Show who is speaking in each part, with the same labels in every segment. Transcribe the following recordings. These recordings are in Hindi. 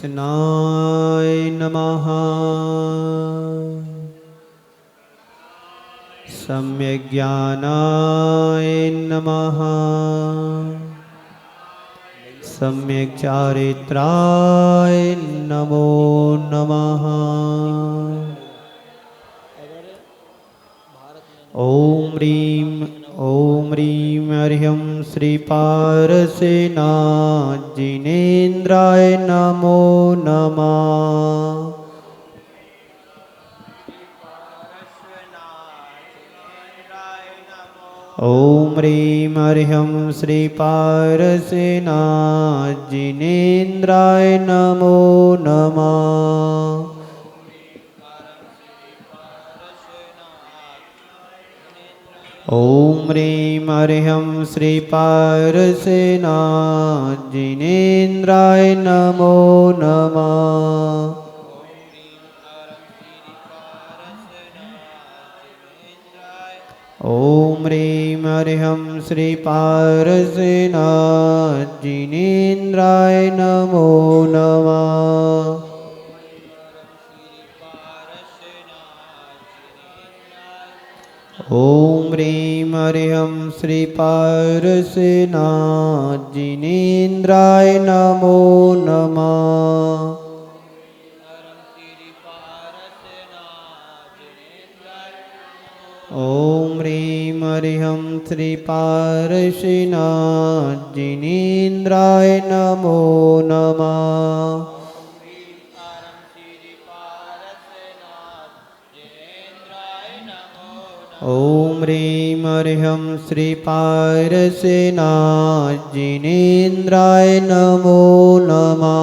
Speaker 1: कृष्णाय नमः। सम्यक् ज्ञानाय नमः। सम्यक् चारित्राय नमो नमः। ॐ ह्रीं हरिं श्रीपारसेनाथ जिनेन्द्राय नमो नमः। ॐ ह्रीं हरिं श्रीपारसेनाथ जिनेन्द्राय नमो नमः। ॐ ह्रीं हरिं श्रीपारसेनाथ जिनेन्द्राय नमो नमः। ॐ ह्रीं हरिं श्रीपारसेनाथ जिनेन्द्राय नमो नमः। ॐ ह्रीं हरिं श्रीपारसेनाथ जिनेन्द्राय नमो नमः। ॐ ह्रीं हरिं श्रीपारसेनाथ जिनेन्द्राय नमो नमः। ॐ ह्रीं हरिं श्रीपारसेनाथ जिनेन्द्राय नमो नमः।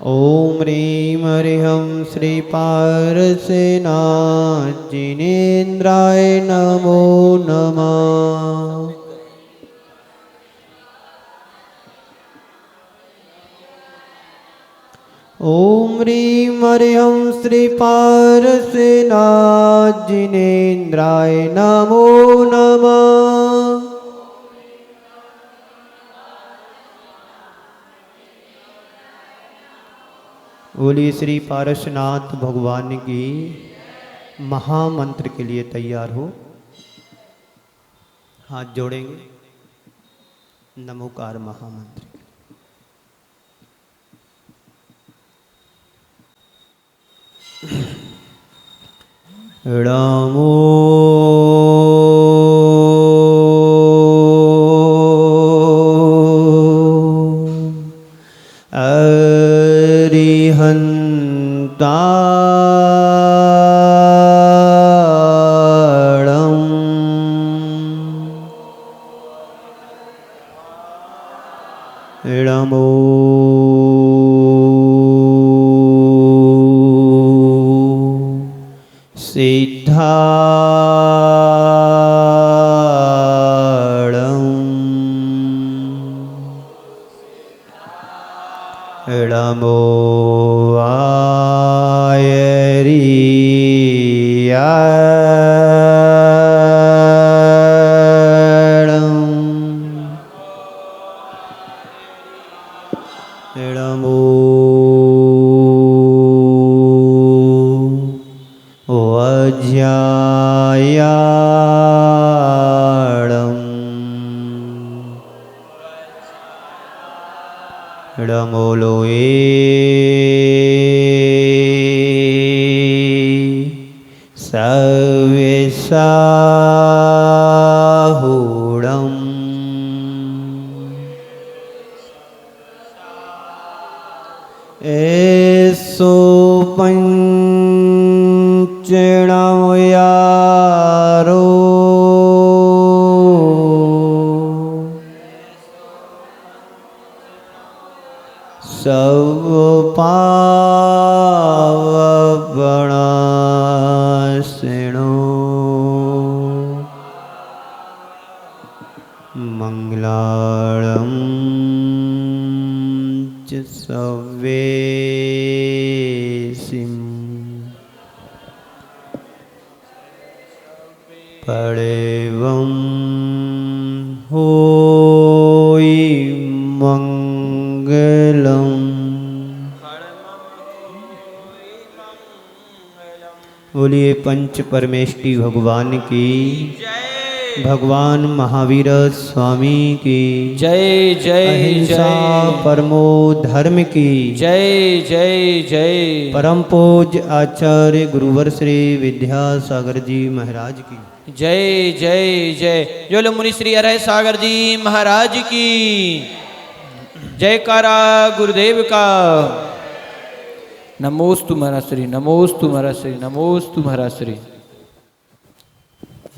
Speaker 1: ॐ ह्रीं हरिं श्रीपारसेनाथ जिनेन्द्राय नमो नमः। ॐ ह्रीं हरिं श्रीपारसेनाथ जिनेन्द्राय नमो नमः। बोलिए श्री पारसनाथ भगवान की। महामंत्र के लिए तैयार हो, हाथ जोड़ेंगे। नमोकार महामंत्र। रामो अरिहन्ताणं नमो सिद्धाणं नमो आयर्याणं नमो वज्रायाणं नमो लोये सव्यसाहुणं एसो पंचणं यारो सब पावपणासिनो मंगलां च सव्येसिं पडेवं होई मंगलम। बोलिए पंच परमेष्टि भगवान की, भगवान महावीर स्वामी की
Speaker 2: जय जय
Speaker 1: अहिंसा
Speaker 2: जय
Speaker 1: परमो धर्म की
Speaker 2: जय जय जय।
Speaker 1: परम पूज्य आचार्य गुरुवर श्री विद्यासागर जी महाराज की
Speaker 2: जय जय जय। जो मुनि श्री हरे सागर जी महाराज की जयकारा गुरुदेव का। नमोस्तु महाराज श्री, नमोस्तु महाराज श्री, नमोस्तु महाराज श्री।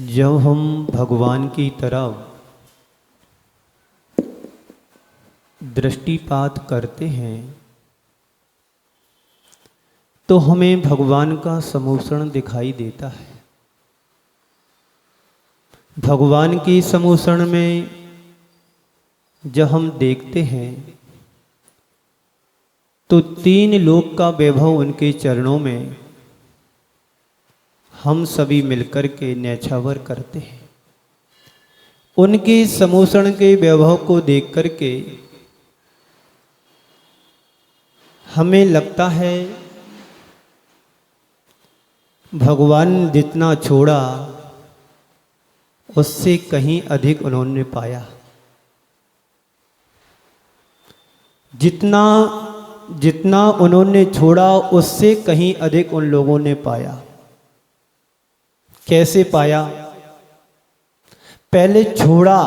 Speaker 1: जब हम भगवान की तरफ दृष्टिपात करते हैं तो हमें भगवान का समूषण दिखाई देता है। भगवान की समूषण में जब हम देखते हैं तो तीन लोक का वैभव उनके चरणों में हम सभी मिलकर के न्यौछावर करते हैं। उनके समूषण के वैभव को देख कर के हमें लगता है भगवान जितना छोड़ा उससे कहीं अधिक उन्होंने पाया। जितना उन्होंने छोड़ा उससे कहीं अधिक उन लोगों ने पाया। कैसे पाया? पहले छोड़ा,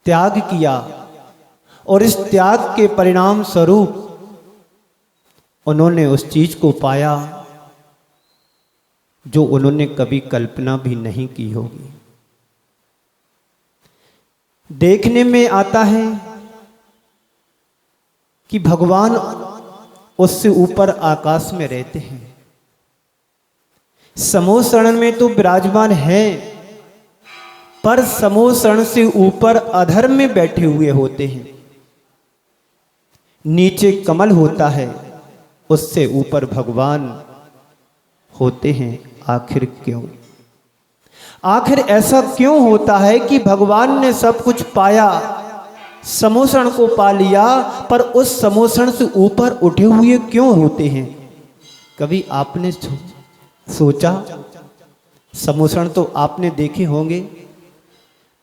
Speaker 1: त्याग किया और इस त्याग के परिणाम स्वरूप उन्होंने उस चीज को पाया जो उन्होंने कभी कल्पना भी नहीं की होगी। देखने में आता है कि भगवान उससे ऊपर आकाश में रहते हैं, समूषण में तो विराजमान है, पर समूषण से ऊपर अधर में बैठे हुए होते हैं। नीचे कमल होता है, उससे ऊपर भगवान होते हैं। आखिर क्यों? आखिर ऐसा क्यों होता है कि भगवान ने सब कुछ पाया, समूषण को पा लिया, पर उस समूषण से ऊपर उठे हुए क्यों होते हैं? कभी आपने सोचा? समूषण तो आपने देखे होंगे,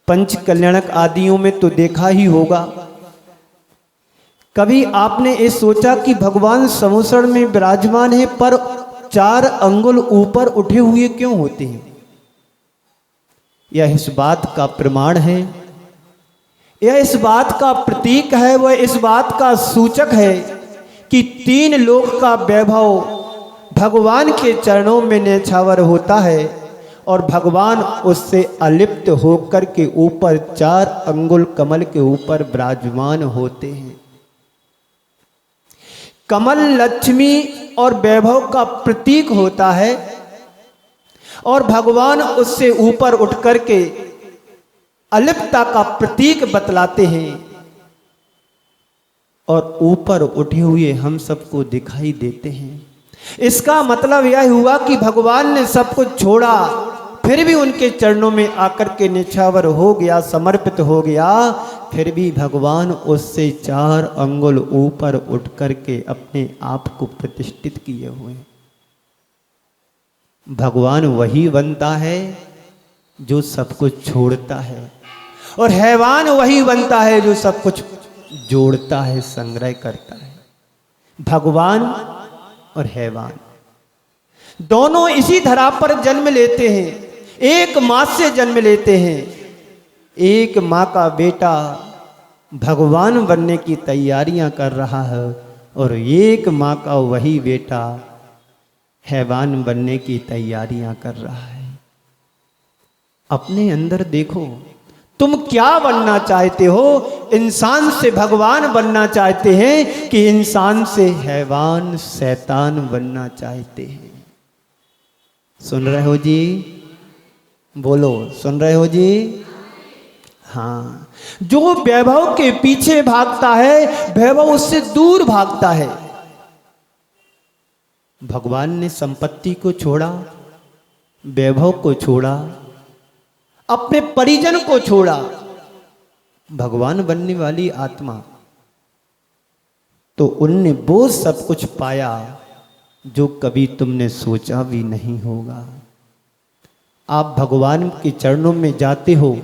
Speaker 1: पंच कल्याणक आदियों में तो देखा ही होगा। कभी आपने ये सोचा कि भगवान समूषण में विराजमान है पर 4 अंगुल ऊपर उठे हुए क्यों होते हैं? यह इस बात का प्रमाण है, यह इस बात का प्रतीक है, वह इस बात का सूचक है कि 3 लोक का वैभव भगवान के चरणों में न्यौछावर होता है और भगवान उससे अलिप्त होकर के ऊपर 4 अंगुल कमल के ऊपर विराजमान होते हैं। कमल लक्ष्मी और वैभव का प्रतीक होता है और भगवान उससे ऊपर उठ करके अलिप्तता का प्रतीक बतलाते हैं और ऊपर उठे हुए हम सबको दिखाई देते हैं। इसका मतलब यह हुआ कि भगवान ने सब कुछ छोड़ा, फिर भी उनके चरणों में आकर के न्यौछावर हो गया, समर्पित हो गया, फिर भी भगवान उससे 4 अंगुल ऊपर उठ करके अपने आप को प्रतिष्ठित किए हुए। भगवान वही बनता है जो सब कुछ छोड़ता है और हैवान वही बनता है जो सब कुछ जोड़ता है, संग्रह करता है। भगवान और हैवान दोनों इसी धरा पर जन्म लेते हैं, एक मां से जन्म लेते हैं। एक मां का बेटा भगवान बनने की तैयारियां कर रहा है और एक मां का वही बेटा हैवान बनने की तैयारियां कर रहा है। अपने अंदर देखो, तुम क्या बनना चाहते हो? इंसान से भगवान बनना चाहते हैं कि इंसान से हैवान शैतान बनना चाहते हैं? सुन रहे हो जी? बोलो, सुन रहे हो जी? हाँ, जो वैभव के पीछे भागता है वैभव उससे दूर भागता है। भगवान ने संपत्ति को छोड़ा, वैभव को छोड़ा, अपने परिजन को छोड़ा, भगवान बनने वाली आत्मा, तो उनने वो सब कुछ पाया जो कभी तुमने सोचा भी नहीं होगा। आप भगवान के चरणों में जाते हो,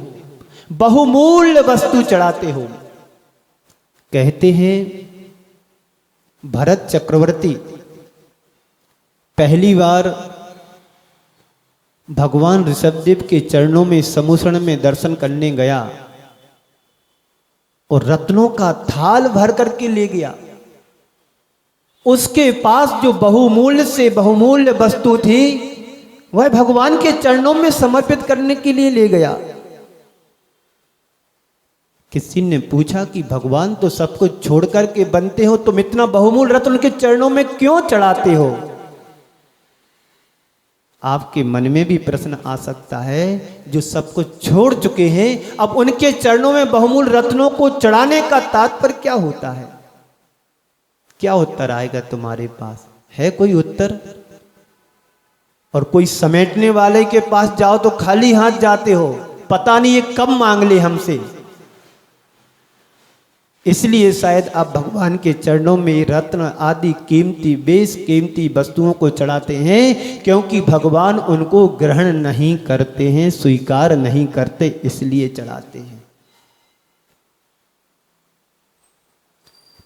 Speaker 1: बहुमूल्य वस्तु चढ़ाते हो। कहते हैं भरत चक्रवर्ती पहली बार भगवान ऋषभदेव के चरणों में समुसरण में दर्शन करने गया और रत्नों का थाल भर करके ले गया। उसके पास जो बहुमूल्य से बहुमूल्य वस्तु थी वह भगवान के चरणों में समर्पित करने के लिए ले गया। किसी ने पूछा कि भगवान तो सब कुछ छोड़ करके बनते हो, तुम इतना बहुमूल्य रत्न उनके चरणों में क्यों चढ़ाते हो? आपके मन में भी प्रश्न आ सकता है, जो सब कुछ छोड़ चुके हैं अब उनके चरणों में बहुमूल्य रत्नों को चढ़ाने का तात्पर्य क्या होता है? क्या उत्तर आएगा तुम्हारे पास? है कोई उत्तर? और कोई समेटने वाले के पास जाओ तो खाली हाथ जाते हो, पता नहीं ये कब मांग ले हमसे। इसलिए शायद आप भगवान के चरणों में रत्न आदि कीमती बेस कीमती वस्तुओं को चढ़ाते हैं, क्योंकि भगवान उनको ग्रहण नहीं करते हैं, स्वीकार नहीं करते, इसलिए चढ़ाते हैं।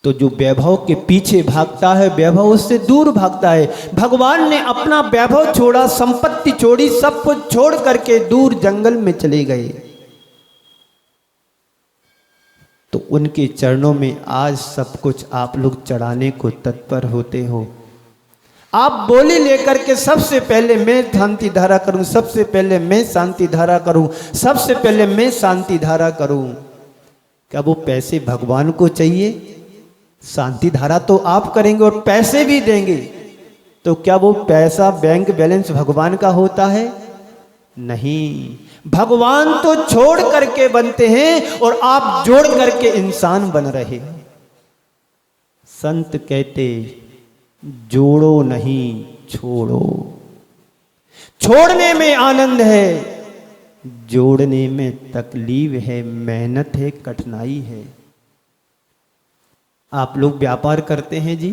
Speaker 1: तो जो वैभव के पीछे भागता है वैभव उससे दूर भागता है। भगवान ने अपना वैभव छोड़ा, संपत्ति छोड़ी, सब कुछ छोड़ करके दूर जंगल में चले गए। तो उनके चरणों में आज सब कुछ आप लोग चढ़ाने को तत्पर होते हो। आप बोली लेकर के सबसे पहले मैं शांति धारा करूं, सबसे पहले मैं शांति धारा करूं, सबसे पहले मैं शांति धारा करूं। क्या वो पैसे भगवान को चाहिए? शांति धारा तो आप करेंगे और पैसे भी देंगे, तो क्या वो पैसा बैंक बैलेंस भगवान का होता है? नहीं, भगवान तो छोड़ करके बनते हैं और आप जोड़ करके इंसान बन रहे हैं। संत कहते जोड़ो नहीं छोड़ो। छोड़ने में आनंद है, जोड़ने में तकलीफ है, मेहनत है, कठिनाई है। आप लोग व्यापार करते हैं जी,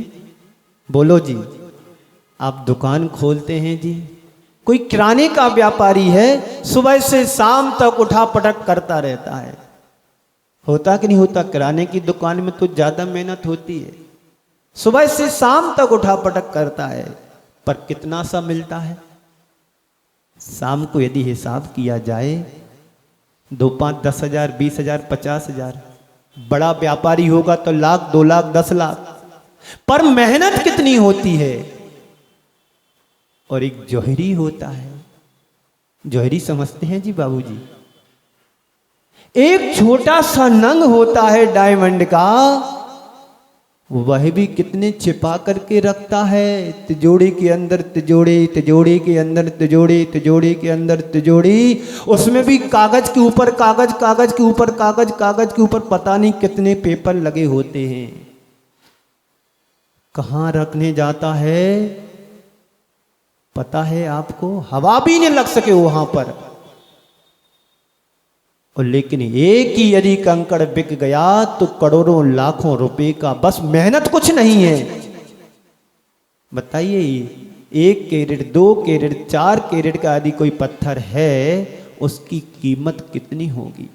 Speaker 1: बोलो जी। आप दुकान खोलते हैं जी। कोई किराने का व्यापारी है, सुबह से शाम तक उठा पटक करता रहता है। होता कि नहीं होता? किराने की दुकान में तो ज्यादा मेहनत होती है, सुबह से शाम तक उठा पटक करता है, पर कितना सा मिलता है? शाम को यदि हिसाब किया जाए 2, 5, 10 हजार, 20 हजार, 50 हजार। बड़ा व्यापारी होगा तो लाख, 2 लाख, 10 लाख, पर मेहनत कितनी होती है। और एक जौहरी होता है, जौहरी समझते हैं जी बाबूजी? एक छोटा सा नंग होता है डायमंड का, वह भी कितने छिपा करके रखता है। तिजोरी के अंदर तिजोरी, तिजोरी के अंदर तिजोरी, तिजोरी के अंदर तिजोरी, उसमें भी कागज के ऊपर कागज, कागज के ऊपर कागज, कागज के ऊपर पता नहीं कितने पेपर लगे होते हैं। कहां रखने जाता है पता है आपको? हवा भी नहीं लग सके वहां पर। और लेकिन एक ही यदि कंकड़ बिक गया तो करोड़ों लाखों रुपए का, बस मेहनत कुछ नहीं है। बताइए 1 कैरेट, 2 कैरेट, 4 कैरेट का यदि कोई पत्थर है, उसकी कीमत कितनी होगी?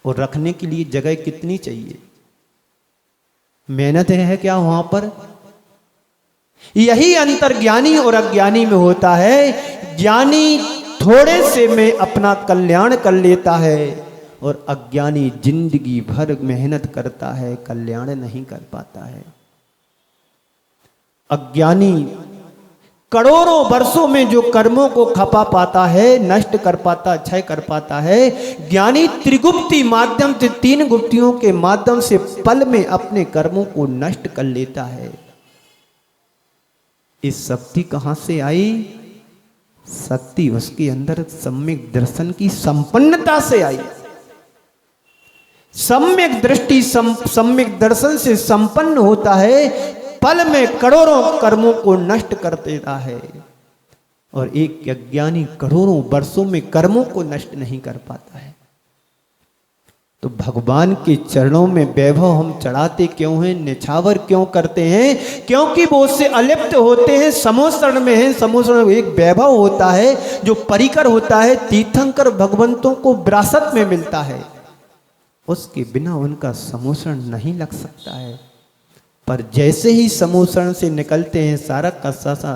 Speaker 1: और रखने के लिए जगह कितनी चाहिए? मेहनत है क्या वहां पर? यही अंतर ज्ञानी और अज्ञानी में होता है। ज्ञानी थोड़े से में अपना कल्याण कर लेता है और अज्ञानी जिंदगी भर मेहनत करता है, कल्याण नहीं कर पाता है। अज्ञानी करोड़ों वर्षों में जो कर्मों को खपा पाता है, नष्ट कर पाता, क्षय कर पाता है। ज्ञानी त्रिगुप्ती माध्यम से, 3 गुप्तियों के माध्यम से पल में अपने कर्मों को नष्ट कर लेता है। इस शक्ति कहां से आई? शक्ति उसके अंदर सम्यक दर्शन की संपन्नता से आई। सम्यक दृष्टि, सम्यक दर्शन से संपन्न होता है, पल में करोड़ों कर्मों को नष्ट कर देता है। और एक अज्ञानी करोड़ों वर्षों में कर्मों को नष्ट नहीं कर पाता है। तो भगवान के चरणों में वैभव हम चढ़ाते क्यों हैं, निछावर क्यों करते हैं? क्योंकि वो उससे अलिप्त होते हैं, समोषण में हैं। समोषण एक वैभव होता है जो परिकर होता है, तीर्थंकर भगवंतों को विरासत में मिलता है, उसके बिना उनका समोषण नहीं लग सकता है। पर जैसे ही समोषण से निकलते हैं सारा का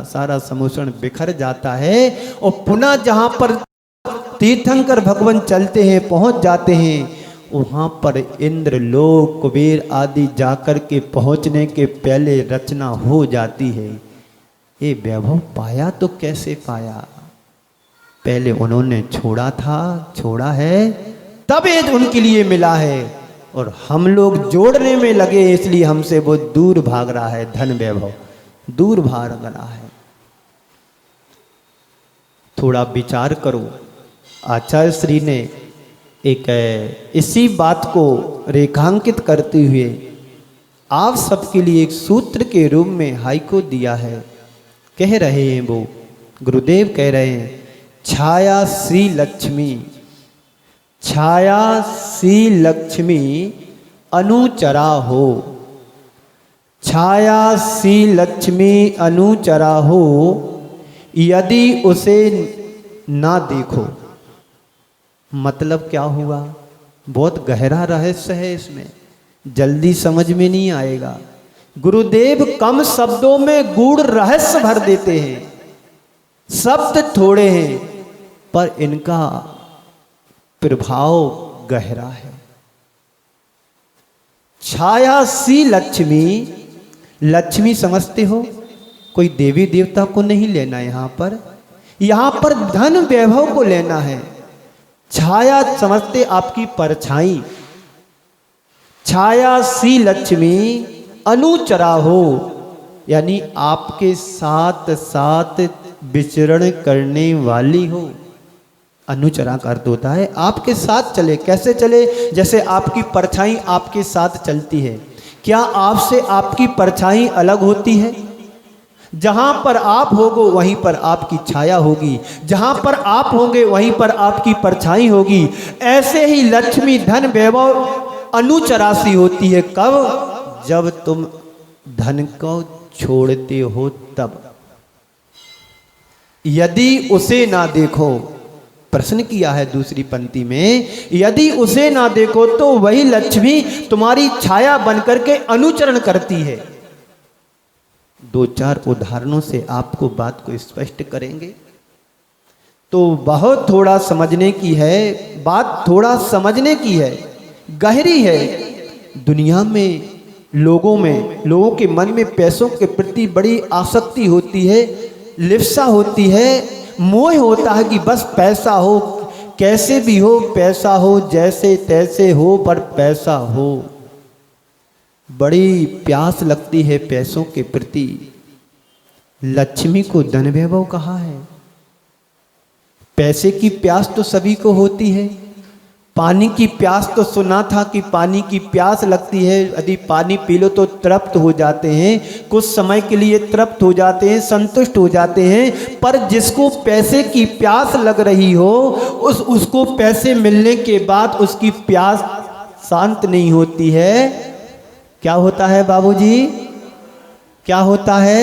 Speaker 1: सारा समोषण बिखर जाता है और पुनः जहाँ पर तीर्थंकर भगवान चलते हैं, पहुँच जाते हैं, वहाँ पर इंद्र लोक कुबेर आदि जाकर के पहुँचने के पहले रचना हो जाती है। ये वैभव पाया तो कैसे पाया? पहले उन्होंने छोड़ा है, तब ये उनके लिए मिला है। और हम लोग जोड़ने में लगे, इसलिए हमसे वो दूर भाग रहा है। धन वैभव दूर भाग रहा है। थोड़ा विचार करो। आचार्य श्री ने एक इसी बात को रेखांकित करते हुए आप सबके लिए एक सूत्र के रूप में हाइको दिया है। कह रहे हैं वो गुरुदेव कह रहे हैं, छाया श्री लक्ष्मी, छाया श्री लक्ष्मी अनुचरा हो, छाया श्री लक्ष्मी अनुचरा हो, यदि उसे ना देखो। मतलब क्या हुआ? बहुत गहरा रहस्य है इसमें, जल्दी समझ में नहीं आएगा। गुरुदेव कम शब्दों में गूढ़ रहस्य भर देते हैं। शब्द थोड़े हैं पर इनका प्रभाव गहरा है। छाया सी लक्ष्मी, लक्ष्मी समझते हो? कोई देवी देवता को नहीं लेना यहाँ पर धन वैभव को लेना है। छाया समझते आपकी परछाई। छाया सी लक्ष्मी अनुचरा हो, यानी आपके साथ साथ विचरण करने वाली हो। अनुचरा का अर्थ होता है आपके साथ चले। कैसे चले? जैसे आपकी परछाई आपके साथ चलती है। क्या आपसे आपकी परछाई अलग होती है? जहां पर आप होगो वहीं पर आपकी छाया होगी, जहां पर आप होंगे वहीं पर आपकी परछाई होगी। ऐसे ही लक्ष्मी धन वैभव अनुचरासी होती है। कब? जब तुम धन को छोड़ते हो तब। यदि उसे ना देखो, प्रश्न किया है दूसरी पंक्ति में, यदि उसे ना देखो तो वही लक्ष्मी तुम्हारी छाया बनकर के अनुचरण करती है। दो चार उदाहरणों से आपको बात को स्पष्ट करेंगे। तो बहुत थोड़ा समझने की है, बात थोड़ा समझने की है, गहरी है। दुनिया में लोगों के मन में पैसों के प्रति बड़ी आसक्ति होती है, लिप्सा होती है, मोह होता है कि बस पैसा हो, कैसे भी हो पैसा हो, जैसे तैसे हो पर पैसा हो। बड़ी प्यास लगती है पैसों के प्रति। लक्ष्मी को धन वैभव कहा है। पैसे की प्यास तो सभी को होती है। पानी की प्यास तो सुना था कि पानी की प्यास लगती है, यदि पानी पी लो तो तृप्त हो जाते हैं, कुछ समय के लिए तृप्त हो जाते हैं, संतुष्ट हो जाते हैं। पर जिसको पैसे की प्यास लग रही हो, उसको पैसे मिलने के बाद उसकी प्यास शांत नहीं होती है। क्या होता है बाबूजी? क्या होता है?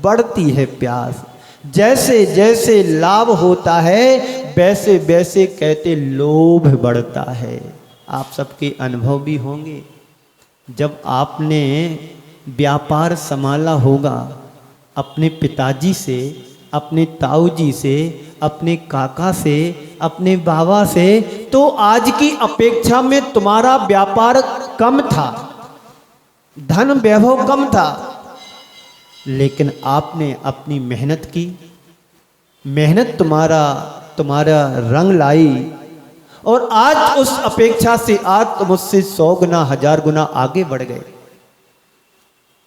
Speaker 1: बढ़ती है प्यास। जैसे जैसे लाभ होता है वैसे वैसे कहते लोभ बढ़ता है। आप सबके अनुभव भी होंगे। जब आपने व्यापार संभाला होगा अपने पिताजी से, अपने ताऊजी से, अपने काका से, अपने बाबा से, तो आज की अपेक्षा में तुम्हारा व्यापार कम था, धन वैभव कम था, लेकिन आपने अपनी मेहनत की। मेहनत तुम्हारा रंग लाई और आज उस अपेक्षा से आज तुम उससे 100 गुना 1000 गुना आगे बढ़ गए।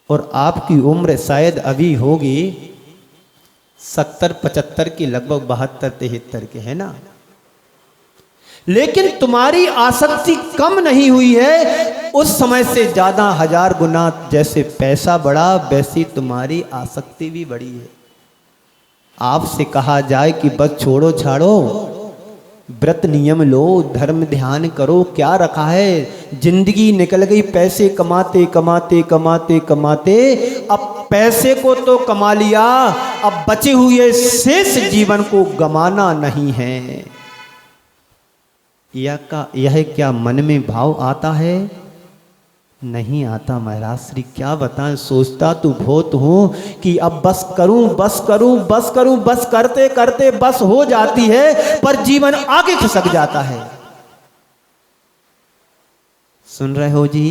Speaker 1: और आपकी उम्र शायद अभी होगी 70-75 की, लगभग 72-73 के, है ना। लेकिन तुम्हारी आसक्ति कम नहीं हुई है, उस समय से ज्यादा 1000 गुना। जैसे पैसा बढ़ा वैसी तुम्हारी आसक्ति भी बढ़ी है। आपसे कहा जाए कि बस छोड़ो छाड़ो, व्रत नियम लो, धर्म ध्यान करो, क्या रखा है? जिंदगी निकल गई पैसे कमाते कमाते कमाते कमाते, अब पैसे को तो कमा लिया, अब बचे हुए शेष जीवन को गमाना नहीं है। यह क्या मन में भाव आता है? नहीं आता महाराज श्री, क्या बताएं। सोचता तो बहुत हूँ कि अब बस करूं बस करूं बस करूं, बस करते करते बस हो जाती है, पर जीवन आगे खिसक जाता है। सुन रहे हो जी?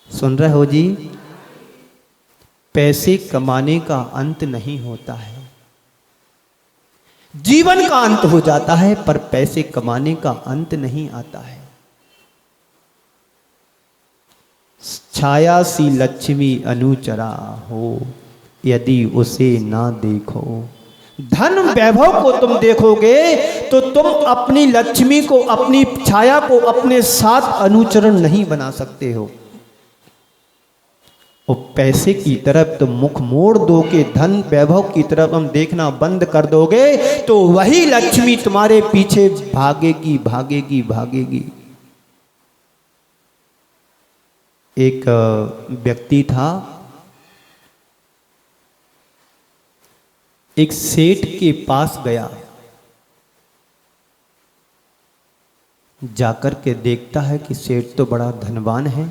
Speaker 1: सुन रहे हो जी? पैसे कमाने का अंत नहीं होता है, जीवन का अंत हो जाता है, पर पैसे कमाने का अंत नहीं आता है। छाया सी लक्ष्मी अनुचरा हो, यदि उसे ना देखो। धन वैभव को तुम देखोगे तो तुम अपनी लक्ष्मी को, अपनी छाया को अपने साथ अनुचरण नहीं बना सकते हो। और पैसे की तरफ तुम मुख मोड़ दोगे, धन वैभव की तरफ हम देखना बंद कर दोगे, तो वही लक्ष्मी तुम्हारे पीछे भागेगी भागेगी भागेगी। एक व्यक्ति था, एक सेठ के पास गया, जाकर के देखता है कि सेठ तो बड़ा धनवान है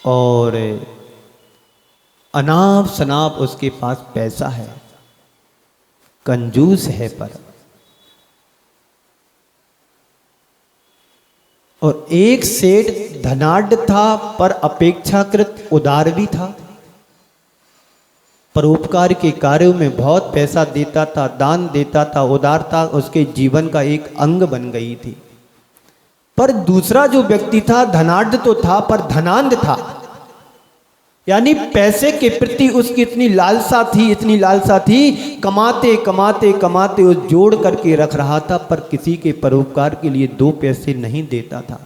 Speaker 1: और अनाप शनाप उसके पास पैसा है, कंजूस है पर। और एक सेठ धनाढ़ था पर अपेक्षाकृत उदार भी था, परोपकार के कार्यों में बहुत पैसा देता था, दान देता था, उदारता उसके जीवन का एक अंग बन गई थी। पर दूसरा जो व्यक्ति था, धनाढ़ तो था पर धनांध था, यानी पैसे के प्रति उसकी इतनी लालसा थी, इतनी लालसा थी, कमाते कमाते कमाते वो जोड़ करके रख रहा था, पर किसी के परोपकार के लिए 2 पैसे नहीं देता था।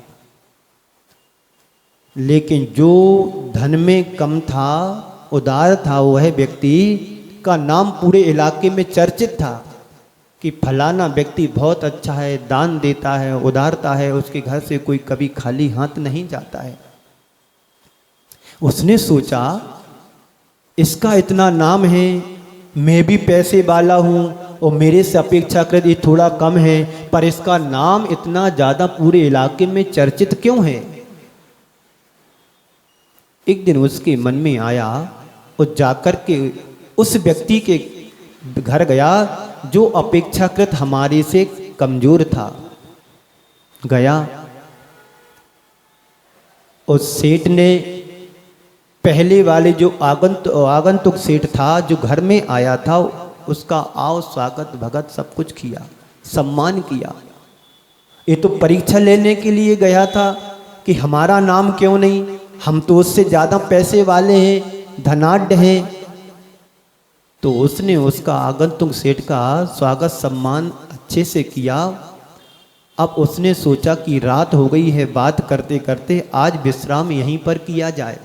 Speaker 1: लेकिन जो धन में कम था, उदार था, वह व्यक्ति का नाम पूरे इलाके में चर्चित था कि फलाना व्यक्ति बहुत अच्छा है, दान देता है, उदारता है, उसके घर से कोई कभी खाली हाथ नहीं जाता है। उसने सोचा इसका इतना नाम है, मैं भी पैसे वाला हूँ और मेरे से अपेक्षाकृत ये थोड़ा कम है, पर इसका नाम इतना ज़्यादा पूरे इलाके में चर्चित क्यों है? एक दिन उसके मन में आया और जाकर के उस व्यक्ति के घर गया जो अपेक्षाकृत हमारे से कमजोर था। गया और सेठ ने पहले वाले जो आगंतुक सेठ था जो घर में आया था, उसका आओ स्वागत भगत सब कुछ किया, सम्मान किया। ये तो परीक्षा लेने के लिए गया था कि हमारा नाम क्यों नहीं, हम तो उससे ज़्यादा पैसे वाले हैं, धनाढ़ हैं। तो उसने उसका आगंतुक सेठ का स्वागत सम्मान अच्छे से किया। अब उसने सोचा कि रात हो गई है, बात करते करते आज विश्राम यहीं पर किया जाए।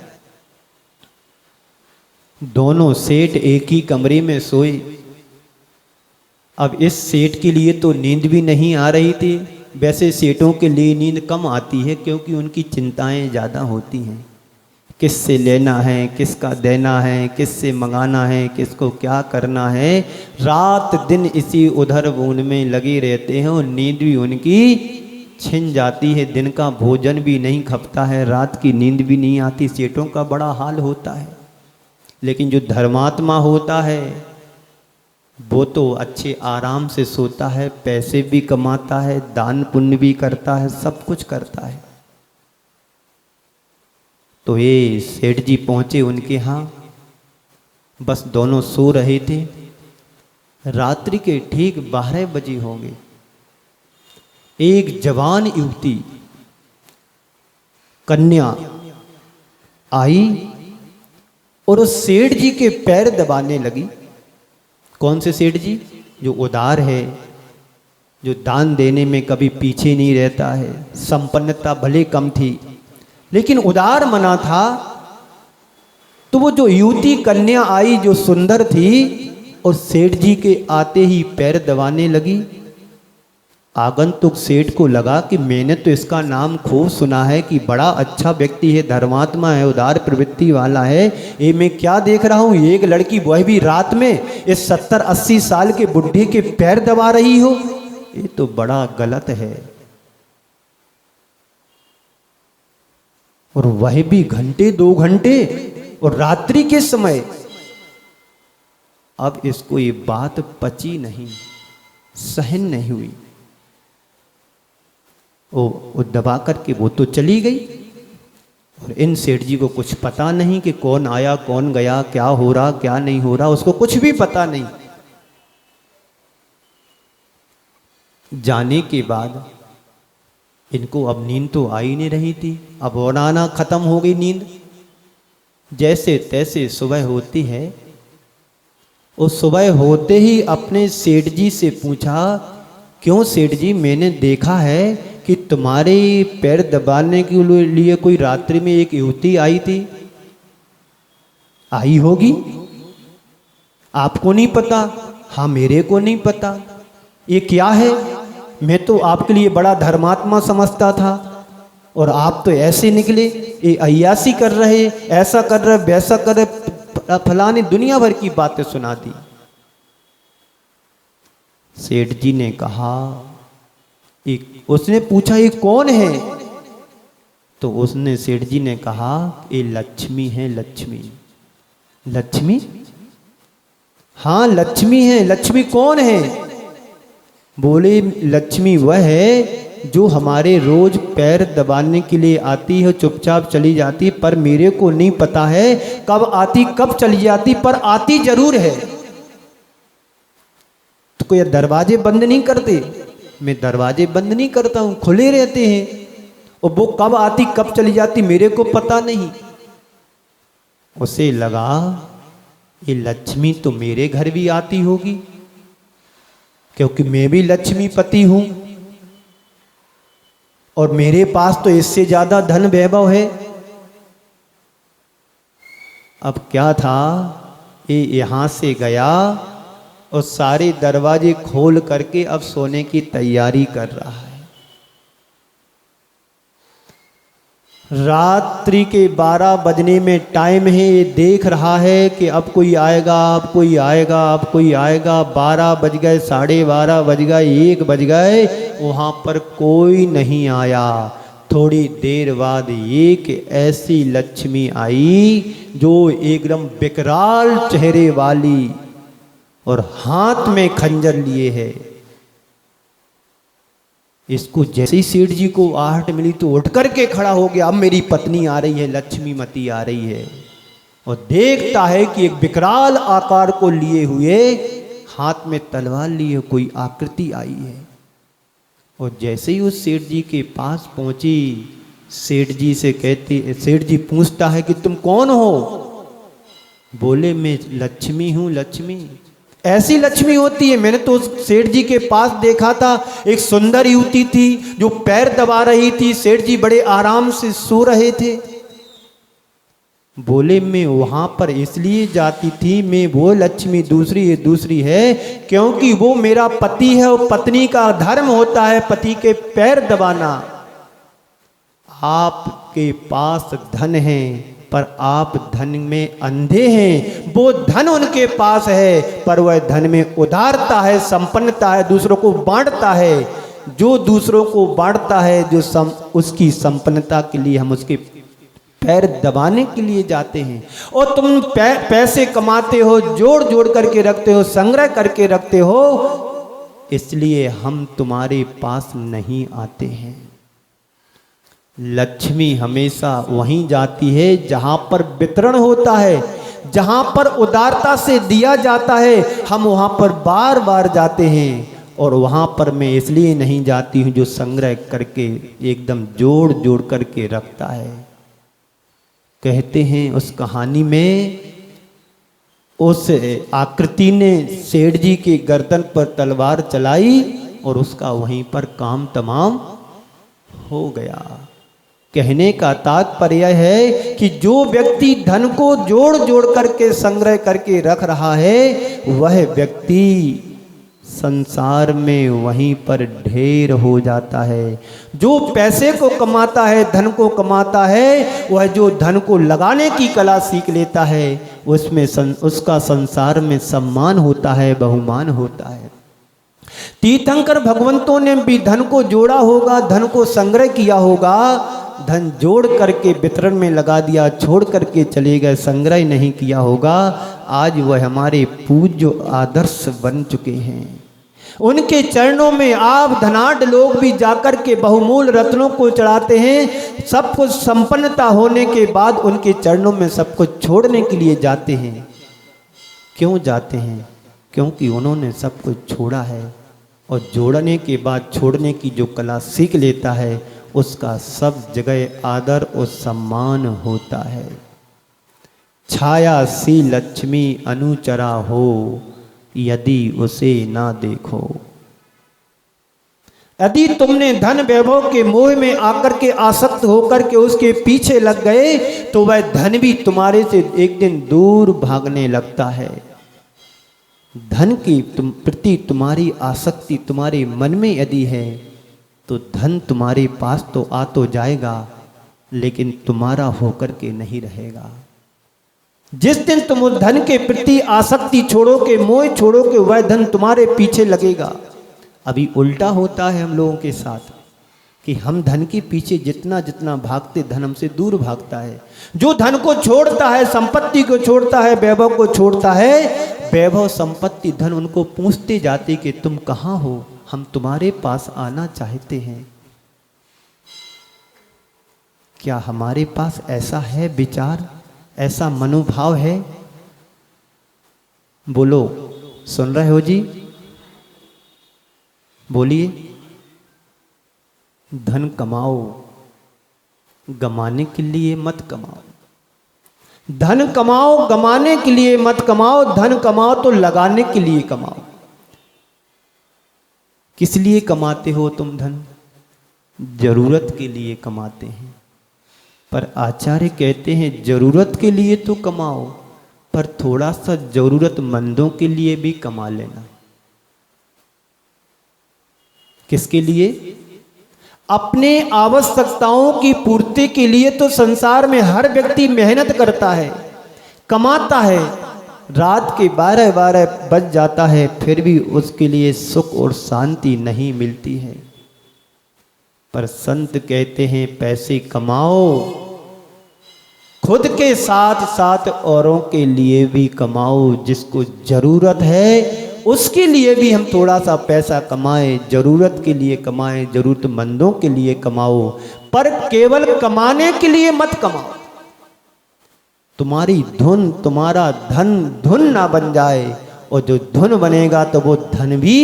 Speaker 1: दोनों सेठ एक ही कमरे में सोए। अब इस सेठ के लिए तो नींद भी नहीं आ रही थी। वैसे सेठों के लिए नींद कम आती है क्योंकि उनकी चिंताएं ज़्यादा होती हैं, किससे लेना है, किसका देना है, किससे मंगाना है, किसको क्या करना है। रात दिन इसी उधर उनमें लगे रहते हैं और नींद भी उनकी छिन जाती है। दिन का भोजन भी नहीं खपता है, रात की नींद भी नहीं आती। सेठों का बड़ा हाल होता है। लेकिन जो धर्मात्मा होता है वो तो अच्छे आराम से सोता है, पैसे भी कमाता है, दान पुण्य भी करता है, सब कुछ करता है। तो ये सेठ जी पहुंचे उनके यहाँ, बस दोनों सो रहे थे। रात्रि के ठीक 12 बजे होंगे। एक जवान युवती कन्या आई और उस सेठ जी के पैर दबाने लगी। कौन से सेठ जी? जो उदार है, जो दान देने में कभी पीछे नहीं रहता है। संपन्नता भले कम थी लेकिन उदार मना था। तो वो जो युवती कन्या आई जो सुंदर थी और सेठ जी के आते ही पैर दबाने लगी। आगंतुक सेठ को लगा कि मैंने तो इसका नाम खूब सुना है कि बड़ा अच्छा व्यक्ति है, धर्मात्मा है, उदार प्रवृत्ति वाला है। ये मैं क्या देख रहा हूँ, एक लड़की वह भी रात में इस 70-80 साल के बुढ़े के पैर दबा रही हो, ये तो बड़ा गलत है। और वह भी घंटे 2 घंटे और रात्रि के समय। अब इसको ये बात पची नहीं, सहन नहीं हुई। वो दबा करके वो तो चली गई और इन सेठ जी को कुछ पता नहीं कि कौन आया कौन गया, क्या हो रहा क्या नहीं हो रहा, उसको कुछ भी पता नहीं। जाने के बाद इनको अब नींद तो आ ही नहीं रही थी, अब और आना खत्म हो गई नींद। जैसे तैसे सुबह होती है, उस सुबह होते ही अपने सेठ जी से पूछा, क्यों सेठ जी, मैंने देखा है कि तुम्हारे पैर दबाने के लिए कोई रात्रि में एक युवती आई थी, आई होगी, आपको नहीं पता? हाँ, मेरे को नहीं पता। ये क्या है? मैं तो आपके लिए बड़ा धर्मात्मा समझता था और आप तो ऐसे निकले, ये अय्यासी कर रहे, ऐसा कर रहे, वैसा कर रहे, फलानी दुनिया भर की बातें सुना दी। सेठ जी ने कहा, उसने पूछा ये कौन है? तो उसने सेठ जी ने कहा ये लक्ष्मी है। लक्ष्मी? लक्ष्मी? हाँ लक्ष्मी है। लक्ष्मी कौन है? बोले लक्ष्मी वह है जो हमारे रोज पैर दबाने के लिए आती है, चुपचाप चली जाती, पर मेरे को नहीं पता है कब आती कब चली जाती, पर आती जरूर है। तो कोई दरवाजे बंद नहीं करते? मैं दरवाजे बंद नहीं करता हूं, खुले रहते हैं, और वो कब आती कब चली जाती मेरे को पता नहीं। उसे लगा ये लक्ष्मी तो मेरे घर भी आती होगी, क्योंकि मैं भी लक्ष्मीपति हूं और मेरे पास तो इससे ज्यादा धन वैभव है। अब क्या था, ये यहां से गया और सारे दरवाजे खोल करके अब सोने की तैयारी कर रहा है। रात्रि के 12 बजने में टाइम है, ये देख रहा है कि अब कोई आएगा, अब कोई आएगा, अब कोई आएगा। 12 बज गए, 12:30 बज गए, 1 बज गए, वहाँ पर कोई नहीं आया। थोड़ी देर बाद एक ऐसी लक्ष्मी आई जो एकदम विकराल चेहरे वाली और हाथ में खंजर लिए है। इसको जैसे ही सेठ जी को आहट मिली तो उठ करके खड़ा हो गया, अब मेरी पत्नी आ रही है, लक्ष्मीमती आ रही है। और देखता है कि एक विकराल आकार को लिए हुए, हाथ में तलवार लिए कोई आकृति आई है। और जैसे ही उस सेठ जी के पास पहुंची, सेठ जी से कहती, सेठ जी पूछता है कि तुम कौन हो? बोले मैं लक्ष्मी हूं। लक्ष्मी? ऐसी लक्ष्मी होती है? मैंने तो उस सेठ जी के पास देखा था, एक सुंदर युवती थी जो पैर दबा रही थी, सेठ जी बड़े आराम से सो रहे थे। बोले मैं वहां पर इसलिए जाती थी, मैं वो लक्ष्मी दूसरी है क्योंकि वो मेरा पति है और पत्नी का धर्म होता है पति के पैर दबाना। आपके पास धन है पर आप धन में अंधे हैं। वो धन उनके पास है पर वह धन में उदारता है, संपन्नता है, दूसरों को बांटता है। जो दूसरों को बांटता है, जो उसकी संपन्नता के लिए हम उसके पैर दबाने के लिए जाते हैं। और तुम पैसे कमाते हो, जोड़ जोड़ करके रखते हो, संग्रह करके रखते हो, इसलिए हम तुम्हारे पास नहीं आते हैं। लक्ष्मी हमेशा वहीं जाती है जहां पर वितरण होता है, जहां पर उदारता से दिया जाता है, हम वहां पर बार बार जाते हैं। और वहां पर मैं इसलिए नहीं जाती हूं जो संग्रह करके एकदम जोड़ जोड़ करके रखता है। कहते हैं उस कहानी में उस आकृति ने सेठ जी के गर्दन पर तलवार चलाई और उसका वहीं पर काम तमाम हो गया। कहने का तात्पर्य है कि जो व्यक्ति धन को जोड़ जोड़ करके संग्रह करके रख रहा है वह व्यक्ति संसार में वहीं पर ढेर हो जाता है। जो पैसे को कमाता है, धन को कमाता है, वह जो धन को लगाने की कला सीख लेता है उसमें उसका संसार में सम्मान होता है, बहुमान होता है। तीर्थंकर भगवंतों ने भी धन को जोड़ा होगा, धन को संग्रह किया होगा, धन जोड़ करके वितरण में लगा दिया, छोड़ करके चले गए, संग्रह नहीं किया होगा। आज वह हमारे पूज्य आदर्श बन चुके हैं। उनके चरणों में आप धनाढ़ लोग भी जाकर के बहुमूल्य रत्नों को चढ़ाते हैं। सब कुछ संपन्नता होने के बाद उनके चरणों में सब कुछ छोड़ने के लिए जाते हैं। क्यों जाते हैं? क्योंकि उन्होंने सब कुछ छोड़ा है, और जोड़ने के बाद छोड़ने की जो कला सीख लेता है उसका सब जगह आदर और सम्मान होता है। छाया सी लक्ष्मी अनुचरा हो, यदि उसे ना देखो। यदि तुमने धन वैभव के मोह में आकर के आसक्त होकर के उसके पीछे लग गए तो वह धन भी तुम्हारे से एक दिन दूर भागने लगता है। धन की प्रति तुम्हारी आसक्ति तुम्हारे मन में यदि है तो धन तुम्हारे पास तो आ तो जाएगा, लेकिन तुम्हारा होकर के नहीं रहेगा। जिस दिन तुम उस धन के प्रति आसक्ति छोड़ोगे, मोह छोड़ोगे, वह धन तुम्हारे पीछे लगेगा। अभी उल्टा होता है हम लोगों के साथ कि हम धन के पीछे जितना जितना भागते, धन हमसे दूर भागता है। जो धन को छोड़ता है, संपत्ति को छोड़ता है, वैभव को छोड़ता है, वैभव संपत्ति धन उनको पूछते जाते कि तुम कहाँ हो, हम तुम्हारे पास आना चाहते हैं। क्या हमारे पास ऐसा है विचार, ऐसा मनोभाव है? बोलो, सुन रहे हो जी? बोलिए। धन कमाओ, गमाने के लिए मत कमाओ। धन कमाओ, गमाने के लिए मत कमाओ। धन कमाओ तो लगाने के लिए कमाओ। किस लिए कमाते हो तुम धन? जरूरत के लिए कमाते हैं। पर आचार्य कहते हैं जरूरत के लिए तो कमाओ, पर थोड़ा सा जरूरतमंदों के लिए भी कमा लेना। किसके लिए? अपने आवश्यकताओं की पूर्ति के लिए तो संसार में हर व्यक्ति मेहनत करता है, कमाता है। रात के 12-12 बज जाता है, फिर भी उसके लिए सुख और शांति नहीं मिलती है। पर संत कहते हैं पैसे कमाओ, खुद के साथ साथ औरों के लिए भी कमाओ। जिसको जरूरत है उसके लिए भी हम थोड़ा सा पैसा कमाएं, जरूरत के लिए कमाएं, जरूरतमंदों के लिए कमाओ, पर केवल कमाने के लिए मत कमाओ। तुम्हारी धुन, तुम्हारा धन धुन ना बन जाए, और जो धुन बनेगा तो वो धन भी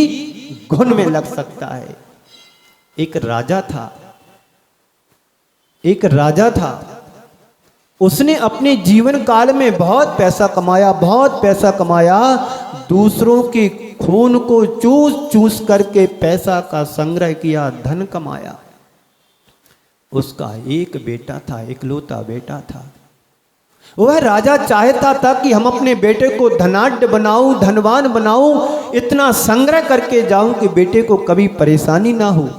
Speaker 1: गुण में लग सकता है। एक राजा था, उसने अपने जीवन काल में बहुत पैसा कमाया, दूसरों के खून को चूस चूस करके पैसा का संग्रह किया, धन कमाया। उसका एक बेटा था, इकलौता बेटा था। वह राजा चाहता था कि हम अपने बेटे को धनाढ़ बनाऊं, धनवान बनाऊं, इतना संग्रह करके जाऊं कि बेटे को कभी परेशानी ना हो।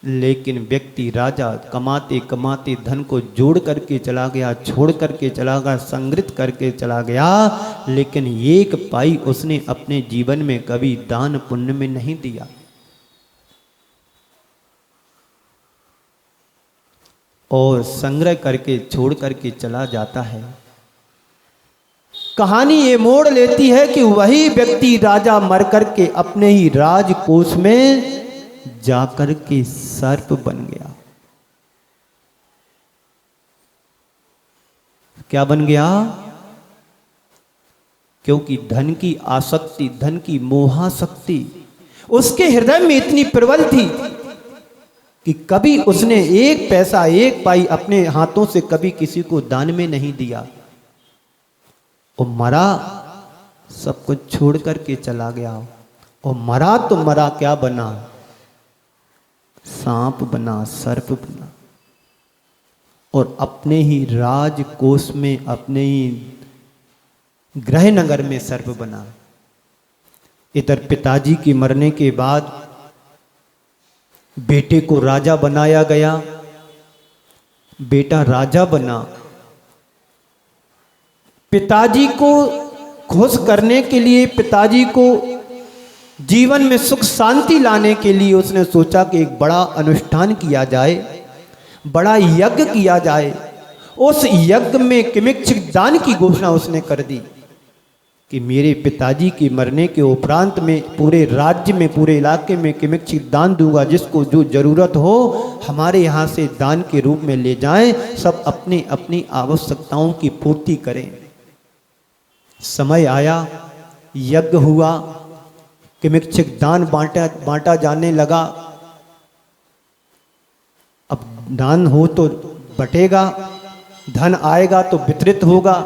Speaker 1: लेकिन व्यक्ति राजा कमाते कमाते धन को जोड़ करके चला गया, छोड़ करके चला गया, संग्रहित करके चला गया, लेकिन एक पाई उसने अपने जीवन में कभी दान पुण्य में नहीं दिया। और संग्रह करके छोड़ करके चला जाता है। कहानी ये मोड़ लेती है कि वही व्यक्ति राजा मर करके अपने ही राजकोष में जाकर के सर्प बन गया। क्या बन गया? क्योंकि धन की आसक्ति, धन की मोहासक्ति उसके हृदय में इतनी प्रबल थी कि कभी उसने एक पैसा, एक पाई अपने हाथों से कभी किसी को दान में नहीं दिया। और मरा, सब कुछ छोड़ करके चला गया। और मरा तो मरा, क्या बना? सांप बना, सर्प बना, और अपने ही राजकोष में, अपने ही गृह नगर में सर्प बना। इधर पिताजी के मरने के बाद बेटे को राजा बनाया गया। बेटा राजा बना, पिताजी को खुश करने के लिए, पिताजी को जीवन में सुख शांति लाने के लिए उसने सोचा कि एक बड़ा अनुष्ठान किया जाए, बड़ा यज्ञ किया जाए। उस यज्ञ में किमिच्छिक दान की घोषणा उसने कर दी कि मेरे पिताजी के मरने के उपरांत में पूरे राज्य में, पूरे इलाके में किमिच्छिक दान दूंगा। जिसको जो जरूरत हो हमारे यहाँ से दान के रूप में ले जाएं, सब अपनी अपनी आवश्यकताओं की पूर्ति करें। समय आया, यज्ञ हुआ, किमिच्छिक दान बांटा जाने लगा। अब दान हो तो बटेगा, धन आएगा तो वितरित होगा।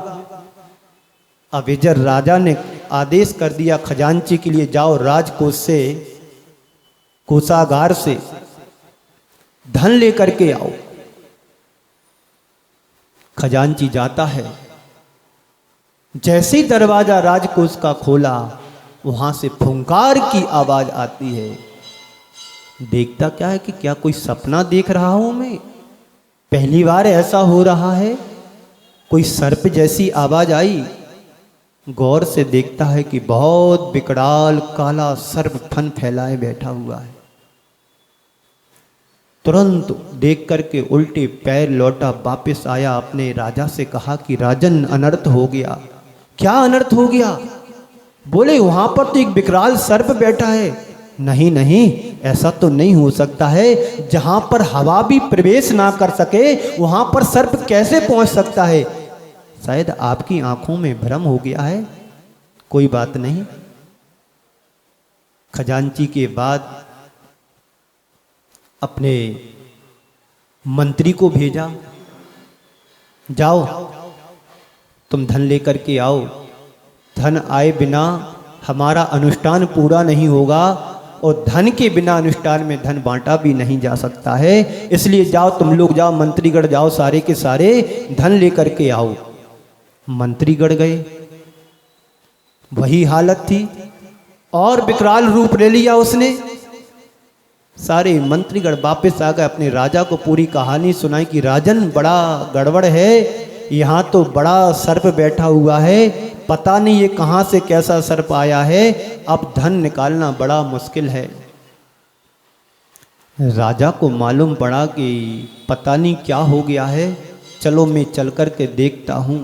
Speaker 1: अब इधर राजा ने आदेश कर दिया खजांची के लिए, जाओ राजकोष से, कोषागार से धन लेकर के आओ। खजांची जाता है, जैसे ही दरवाजा राजकोष का खोला, वहां से फुंकार की आवाज आती है। देखता क्या है कि क्या कोई सपना देख रहा हूं मैं? पहली बार ऐसा हो रहा है। कोई सर्प जैसी आवाज आई। गौर से देखता है कि बहुत विकराल काला सर्प फन फैलाए बैठा हुआ है। तुरंत देख करके उल्टे पैर लौटा, वापस आया, अपने राजा से कहा कि राजन, अनर्थ हो गया। क्या अनर्थ हो गया? बोले वहां पर तो एक विकराल सर्प बैठा है। नहीं नहीं, ऐसा तो नहीं हो सकता है। जहां पर हवा भी प्रवेश ना कर सके वहां पर सर्प कैसे पहुंच सकता है? शायद आपकी आंखों में भ्रम हो गया है। कोई बात नहीं। खजांची के बाद अपने मंत्री को भेजा, जाओ तुम धन लेकर के आओ। धन आए बिना हमारा अनुष्ठान पूरा नहीं होगा, और धन के बिना अनुष्ठान में धन बांटा भी नहीं जा सकता है। इसलिए जाओ, तुम लोग जाओ, मंत्रीगढ़ जाओ, सारे के सारे धन लेकर के आओ। मंत्रीगढ़ गए, वही हालत थी, और विकराल रूप ले लिया उसने। सारे मंत्रीगढ़ वापस आ गए, अपने राजा को पूरी कहानी सुनाई कि राजन, बड़ा गड़बड़ है, यहाँ तो बड़ा सर्प बैठा हुआ है, पता नहीं ये कहाँ से कैसा सर्प आया है, अब धन निकालना बड़ा मुश्किल है। राजा को मालूम पड़ा कि पता नहीं क्या हो गया है, चलो मैं चल कर के देखता हूँ।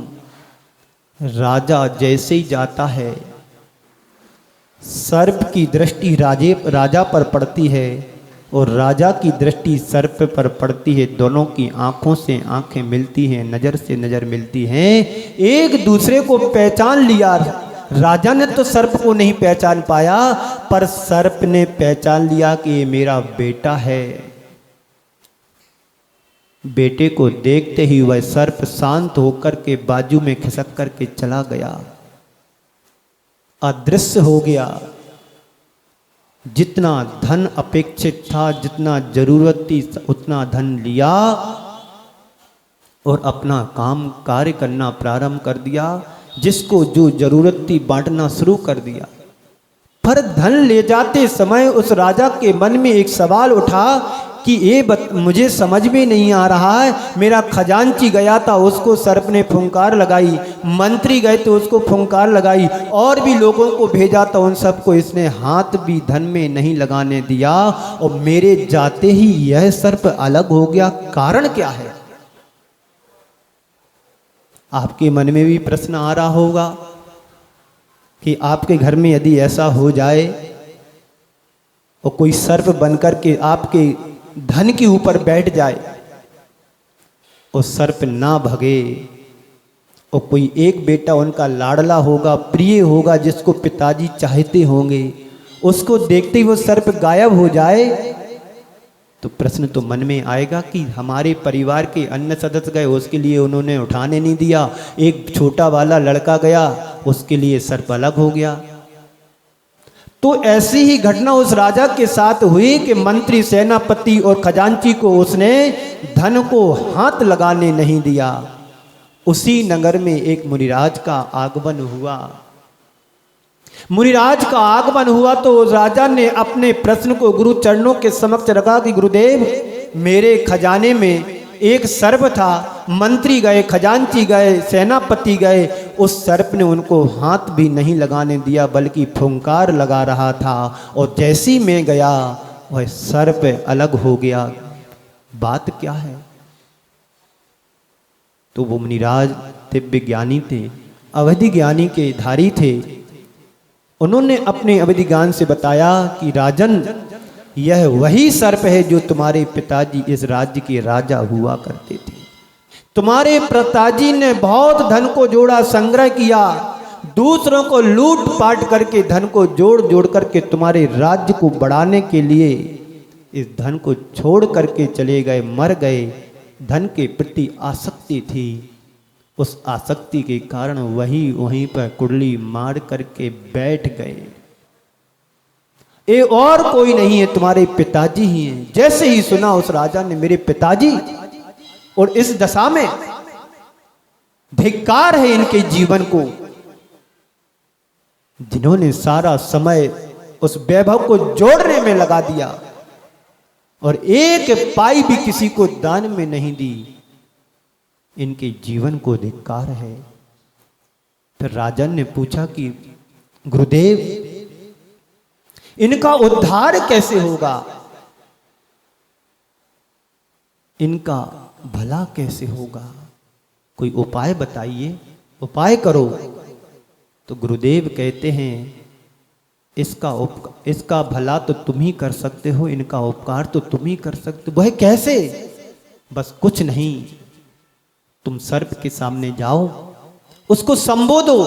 Speaker 1: राजा जैसे ही जाता है, सर्प की दृष्टि राजा पर पड़ती है और राजा की दृष्टि सर्प पर पड़ती है। दोनों की आंखों से आंखें मिलती हैं, नज़र से नज़र मिलती हैं। एक दूसरे को पहचान लिया। राजा ने तो सर्प को नहीं पहचान पाया, पर सर्प ने पहचान लिया कि ये मेरा बेटा है। बेटे को देखते ही वह सर्प शांत होकर के बाजू में खिसक करके चला गया, अदृश्य हो गया। जितना धन अपेक्षित था, जितना जरूरत थी, उतना धन लिया और अपना काम कार्य करना प्रारंभ कर दिया। जिसको जो जरूरत थी बांटना शुरू कर दिया। पर धन ले जाते समय उस राजा के मन में एक सवाल उठा कि ये मुझे समझ में नहीं आ रहा है। मेरा खजांची गया था, उसको सर्प ने फुंकार लगाई, मंत्री गए तो उसको फुंकार लगाई, और भी लोगों को भेजा था, उन सबको इसने हाथ भी धन में नहीं लगाने दिया, और मेरे जाते ही यह सर्प अलग हो गया। कारण क्या है? आपके मन में भी प्रश्न आ रहा होगा कि आपके घर में यदि ऐसा हो जाए और कोई सर्प बनकर के आपके धन के ऊपर बैठ जाए और सर्प ना भगे, और कोई एक बेटा उनका लाडला होगा, प्रिय होगा, जिसको पिताजी चाहते होंगे, उसको देखते ही वो सर्प गायब हो जाए, तो प्रश्न तो मन में आएगा कि हमारे परिवार के अन्य सदस्य गए, उसके लिए उन्होंने उठाने नहीं दिया। एक छोटा वाला लड़का गया, उसके लिए सर्प अलग हो गया। तो ऐसी ही घटना उस राजा के साथ हुई कि मंत्री, सेनापति और खजांची को उसने धन को हाथ लगाने नहीं दिया। उसी नगर में एक मुनिराज का आगमन हुआ। मुनिराज का आगमन हुआ तो उस राजा ने अपने प्रश्न को गुरु चरणों के समक्ष रखा कि गुरुदेव, मेरे खजाने में एक सर्प था, मंत्री गए, खजांची गए, सेनापति गए, उस सर्प ने उनको हाथ भी नहीं लगाने दिया बल्कि फुंकार लगा रहा था, और जैसी मैं गया वह सर्प अलग हो गया। बात क्या है? तो वो मुनिराज दिव्य ज्ञानी थे, अवधि ज्ञानी के धारी थे। उन्होंने अपने अवधि ज्ञान से बताया कि राजन, यह वही सर्प है जो तुम्हारे पिताजी इस राज्य के राजा हुआ करते थे। तुम्हारे पिताजी ने बहुत धन को जोड़ा, संग्रह किया, दूसरों को लूट पाट करके धन को जोड़ जोड़ करके तुम्हारे राज्य को बढ़ाने के लिए इस धन को छोड़ करके चले गए, मर गए। धन के प्रति आसक्ति थी, उस आसक्ति के कारण वहीं पर कुंडली मार करके बैठ गए। ये और कोई नहीं है, तुम्हारे पिताजी ही हैं। जैसे ही सुना उस राजा ने, मेरे पिताजी, और इस दशा में धिक्कार है इनके जीवन को, जिन्होंने सारा समय उस वैभव को जोड़ने में लगा दिया और एक पाई भी किसी को दान में नहीं दी। इनके जीवन को धिक्कार है। फिर राजन ने पूछा कि गुरुदेव, इनका उद्धार कैसे होगा, इनका भला कैसे होगा, कोई उपाय बताइए, उपाय करो। तो गुरुदेव कहते हैं, इसका भला तो तुम ही कर सकते हो, इनका उपकार तो तुम ही कर सकते हो। वह कैसे? बस कुछ नहीं, तुम सर्प के सामने जाओ, उसको संबोधो,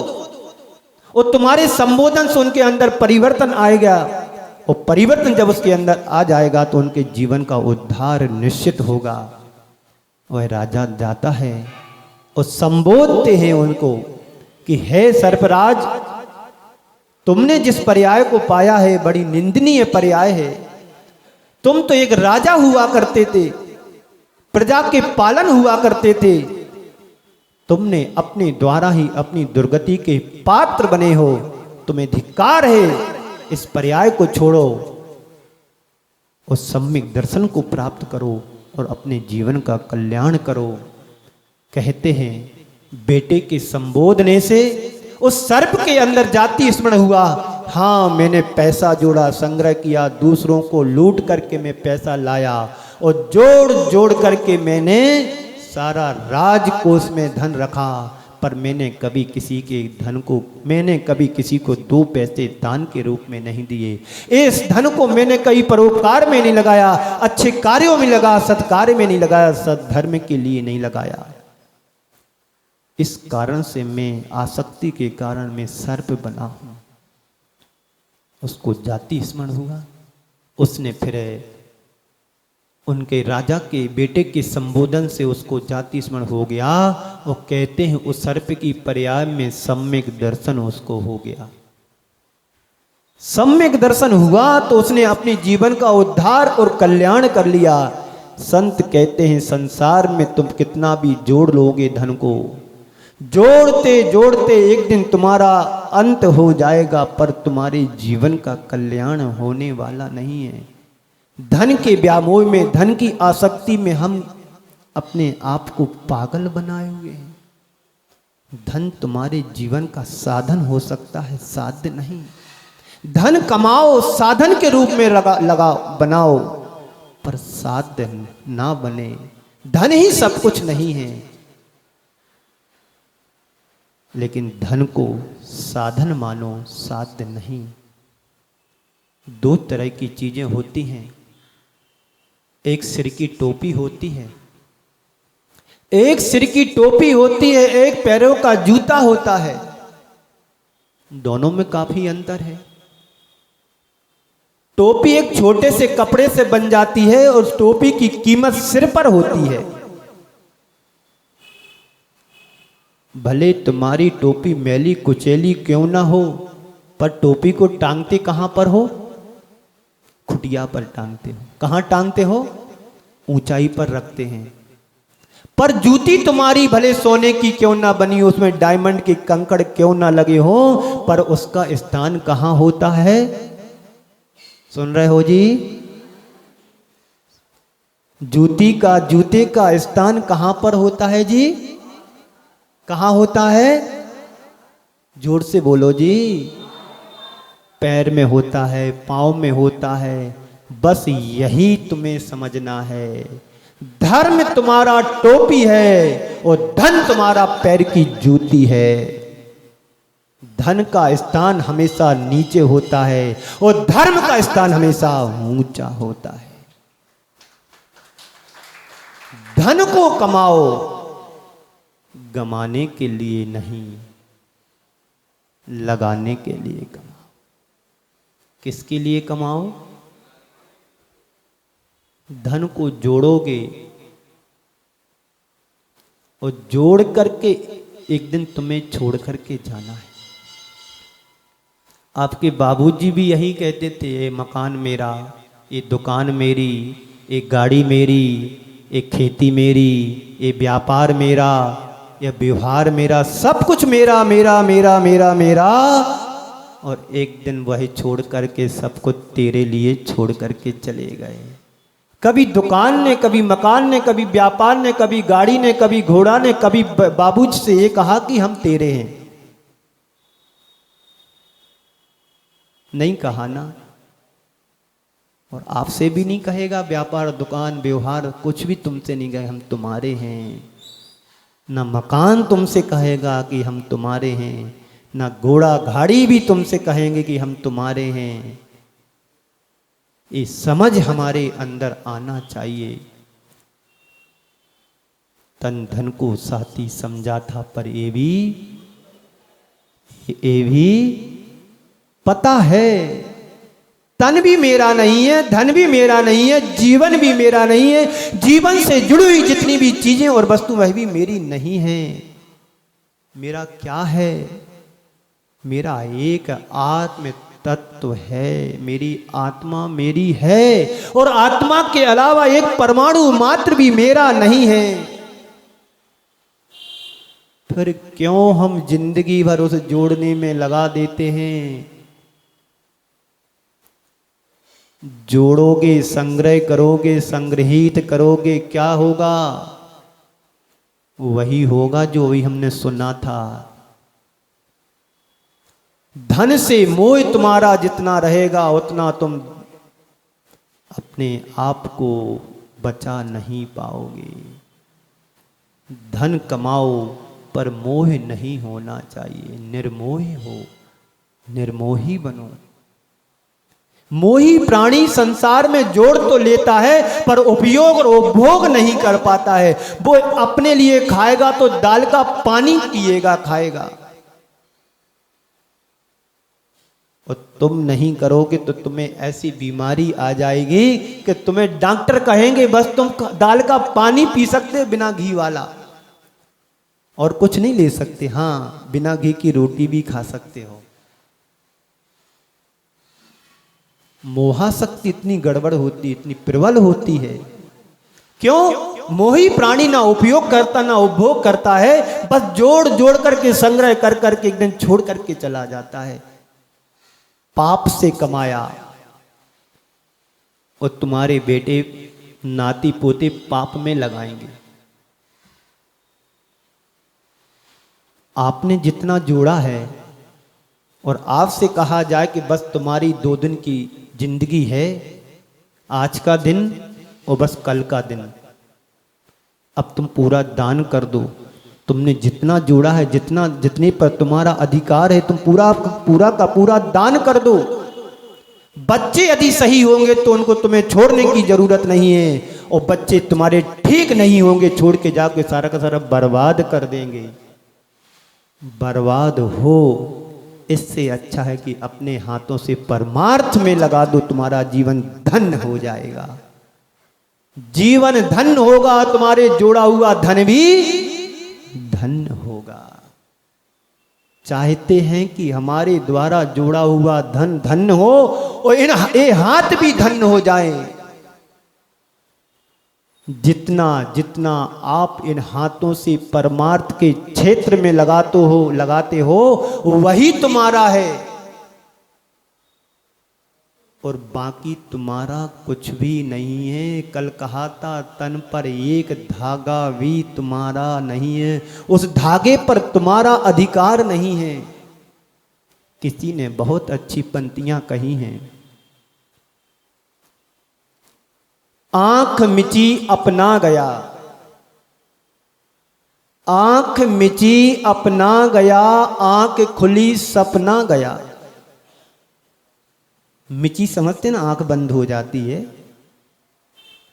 Speaker 1: और तुम्हारे संबोधन से उनके अंदर परिवर्तन आएगा, और परिवर्तन जब उसके अंदर आ जाएगा तो उनके जीवन का उद्धार निश्चित होगा। वह राजा जाता है और संबोधते हैं उनको कि हे सर्पराज, तुमने जिस पर्याय को पाया है बड़ी निंदनीय पर्याय है। तुम तो एक राजा हुआ करते थे, प्रजा के पालन हुआ करते थे, तुमने अपने द्वारा ही अपनी दुर्गति के पात्र बने हो। तुम्हें धिक्कार है, इस पर्याय को छोड़ो, उस सम्यक दर्शन को प्राप्त करो और अपने जीवन का कल्याण करो। कहते हैं, बेटे के संबोधने से उस सर्प के अंदर जाति स्मरण हुआ, हाँ मैंने पैसा जोड़ा, संग्रह किया, दूसरों को लूट करके मैं पैसा लाया, और जोड़ जोड़ करके मैंने सारा राजकोष में धन रखा, पर मैंने कभी किसी के धन को, मैंने कभी किसी को 2 पैसे दान के रूप में नहीं दिए। इस धन को मैंने कहीं परोपकार में नहीं लगाया, अच्छे कार्यों में लगा, सत्कार्य में नहीं लगाया, सद्धर्म के लिए नहीं लगाया। इस कारण से मैं, आसक्ति के कारण मैं सर्प बना हूं। उसको जाति स्मरण हुआ। उसने फिर उनके राजा के बेटे के संबोधन से उसको जाति स्मरण हो गया। वो कहते हैं उस सर्प की पर्याय में सम्यक दर्शन उसको हो गया। सम्यक दर्शन हुआ तो उसने अपने जीवन का उद्धार और कल्याण कर लिया। संत कहते हैं, संसार में तुम कितना भी जोड़ लोगे धन को, जोड़ते जोड़ते एक दिन तुम्हारा अंत हो जाएगा, पर तुम्हारे जीवन का कल्याण होने वाला नहीं है। धन के व्यामोह में, धन की आसक्ति में हम अपने आप को पागल बनाए हुए हैं। धन तुम्हारे जीवन का साधन हो सकता है, साध्य नहीं। धन कमाओ, साधन के रूप में लगा बनाओ, पर साध्य ना बने। धन ही सब कुछ नहीं है, लेकिन धन को साधन मानो, साध्य नहीं। 2 तरह की चीजें होती हैं, एक सिर की टोपी होती है, एक सिर की टोपी होती है, एक पैरों का जूता होता है। दोनों में काफी अंतर है। टोपी एक छोटे से कपड़े से बन जाती है और उस टोपी की कीमत सिर पर होती है। भले तुम्हारी टोपी मैली कुचैली क्यों ना हो, पर टोपी को टांगते कहां पर हो? खुटिया पर टांगते हो। कहां टांगते हो? ऊंचाई पर रखते हैं। पर जूती तुम्हारी भले सोने की क्यों ना बनी, उसमें डायमंड के कंकड़ क्यों ना लगे हो, पर उसका स्थान कहां होता है? सुन रहे हो जी? जूते का स्थान कहां पर होता है जी? कहां होता है? जोर से बोलो जी। पैर में होता है, पांव में होता है। बस यही तुम्हें समझना है। धर्म तुम्हारा टोपी है और धन तुम्हारा पैर की जूती है। धन का स्थान हमेशा नीचे होता है और धर्म का स्थान हमेशा ऊंचा होता है। धन को कमाओ गमाने के लिए नहीं, लगाने के लिए कमाओ। किसके लिए कमाओ? धन को जोड़ोगे और जोड़ करके एक दिन तुम्हें छोड़ करके जाना है। आपके बाबूजी भी यही कहते थे, ये मकान मेरा, ये दुकान मेरी, ये गाड़ी मेरी, ये खेती मेरी, ये व्यापार मेरा, ये व्यवहार मेरा, सब कुछ मेरा मेरा मेरा मेरा मेरा। और एक दिन वही छोड़ करके सब कुछ तेरे लिए छोड़ करके चले गए। कभी दुकान ने, कभी मकान ने, कभी व्यापार ने, कभी गाड़ी ने, कभी घोड़ा ने, कभी बाबूजी से ये कहा कि हम तेरे हैं? नहीं कहा ना। और आपसे भी नहीं कहेगा। व्यापार, दुकान, व्यवहार कुछ भी तुमसे नहीं कहे हम तुम्हारे हैं। ना मकान तुमसे कहेगा कि हम तुम्हारे हैं, ना घोड़ा गाड़ी भी तुमसे कहेंगे कि हम तुम्हारे हैं। ये समझ हमारे अंदर आना चाहिए। तन धन को साथी समझा था, पर ये भी पता है तन भी मेरा नहीं है, धन भी मेरा नहीं है, जीवन भी मेरा नहीं है। जीवन से जुड़ी हुई जितनी भी चीजें और वस्तु वह भी मेरी नहीं है। मेरा क्या है? मेरा एक आत्म तत्व है। मेरी आत्मा मेरी है और आत्मा के अलावा एक परमाणु मात्र भी मेरा नहीं है। फिर क्यों हम जिंदगी भर उसे जोड़ने में लगा देते हैं? जोड़ोगे, संग्रह करोगे, संग्रहित करोगे, क्या होगा? वही होगा जो अभी हमने सुना था। धन से मोह तुम्हारा जितना रहेगा उतना तुम अपने आप को बचा नहीं पाओगे। धन कमाओ पर मोह नहीं होना चाहिए। निर्मोह हो, निर्मोही बनो। मोही प्राणी संसार में जोड़ तो लेता है पर उपयोग और उपभोग नहीं कर पाता है। वो अपने लिए खाएगा तो दाल का पानी पिएगा, खाएगा। और तुम नहीं करोगे तो तुम्हें ऐसी बीमारी आ जाएगी कि तुम्हें डॉक्टर कहेंगे बस तुम दाल का पानी पी सकते बिना घी वाला, और कुछ नहीं ले सकते। हाँ, बिना घी की रोटी भी खा सकते हो। मोहाशक्ति इतनी गड़बड़ होती, इतनी प्रबल होती है। क्यों? मोही प्राणी ना उपयोग करता ना उपभोग करता है, बस जोड़ जोड़ करके संग्रह कर करके एक दिन छोड़ करके चला जाता है। पाप से कमाया और तुम्हारे बेटे नाती पोते पाप में लगाएंगे। आपने जितना जोड़ा है और आपसे कहा जाए कि बस तुम्हारी 2 दिन की जिंदगी है, आज का दिन और बस कल का दिन, अब तुम पूरा दान कर दो। तुमने जितना जोड़ा है, जितने पर तुम्हारा अधिकार है, तुम पूरा का पूरा दान कर दो। बच्चे यदि सही होंगे तो उनको तुम्हें छोड़ने की जरूरत नहीं है, और बच्चे तुम्हारे ठीक नहीं होंगे, छोड़ के जाके सारा का सारा बर्बाद कर देंगे। बर्बाद हो, इससे अच्छा है कि अपने हाथों से परमार्थ में लगा दो, तुम्हारा जीवन धन हो जाएगा। जीवन धन होगा, तुम्हारे जोड़ा हुआ धन भी धन होगा। चाहते हैं कि हमारे द्वारा जोड़ा हुआ धन धन्य हो और ये हाथ भी धन्य हो जाएं। जितना जितना आप इन हाथों से परमार्थ के क्षेत्र में लगाते हो वही तुम्हारा है, और बाकी तुम्हारा कुछ भी नहीं है। कल कहा था तन पर एक धागा भी तुम्हारा नहीं है, उस धागे पर तुम्हारा अधिकार नहीं है। किसी ने बहुत अच्छी पंक्तियां कही हैं, आंख मिची अपना गया, आंख मिची अपना गया, आंख खुली सपना गया। मिची समझते ना, आंख बंद हो जाती है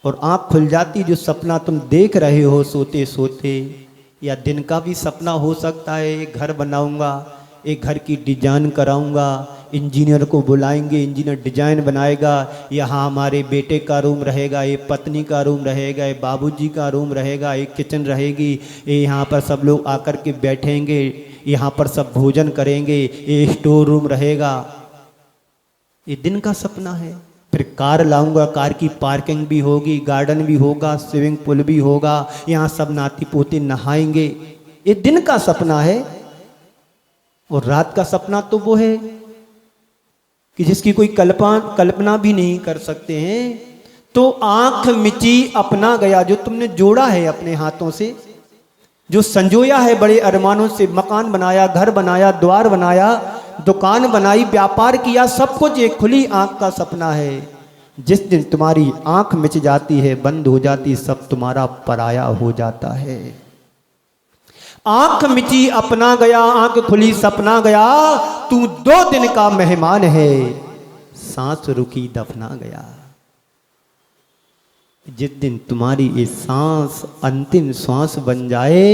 Speaker 1: और आंख खुल जाती, जो सपना तुम देख रहे हो सोते सोते, या दिन का भी सपना हो सकता है। एक घर बनाऊंगा, एक घर की डिजाइन कराऊंगा, इंजीनियर को बुलाएंगे, इंजीनियर डिजाइन बनाएगा, यहाँ हमारे बेटे का रूम रहेगा, ये पत्नी का रूम रहेगा, ये बाबूजी का रूम रहेगा, एक किचन रहेगी, ये यहाँ पर सब लोग आकर के बैठेंगे, यहाँ पर सब भोजन करेंगे, ये स्टोर रूम रहेगा। ये दिन का सपना है। फिर कार लाऊंगा, कार की पार्किंग भी होगी, गार्डन भी होगा, स्विमिंग पूल भी होगा, यहाँ सब नाती पोते नहाएंगे। ये दिन का सपना है। और रात का सपना तो वो है कि जिसकी कोई कल्पना भी नहीं कर सकते हैं। तो आंख मिची अपना गया, जो तुमने जोड़ा है अपने हाथों से, जो संजोया है बड़े अरमानों से, मकान बनाया, घर बनाया, द्वार बनाया, दुकान बनाई, व्यापार किया, सब कुछ एक खुली आंख का सपना है। जिस दिन तुम्हारी आंख मिच जाती है, बंद हो जाती, सब तुम्हारा पराया हो जाता है। आंख मिची अपना गया, आंख खुली सपना गया, तू 2 दिन का मेहमान है, सांस रुकी दफना गया। जिस दिन ये ये सांस अंतिम श्वास बन जाए,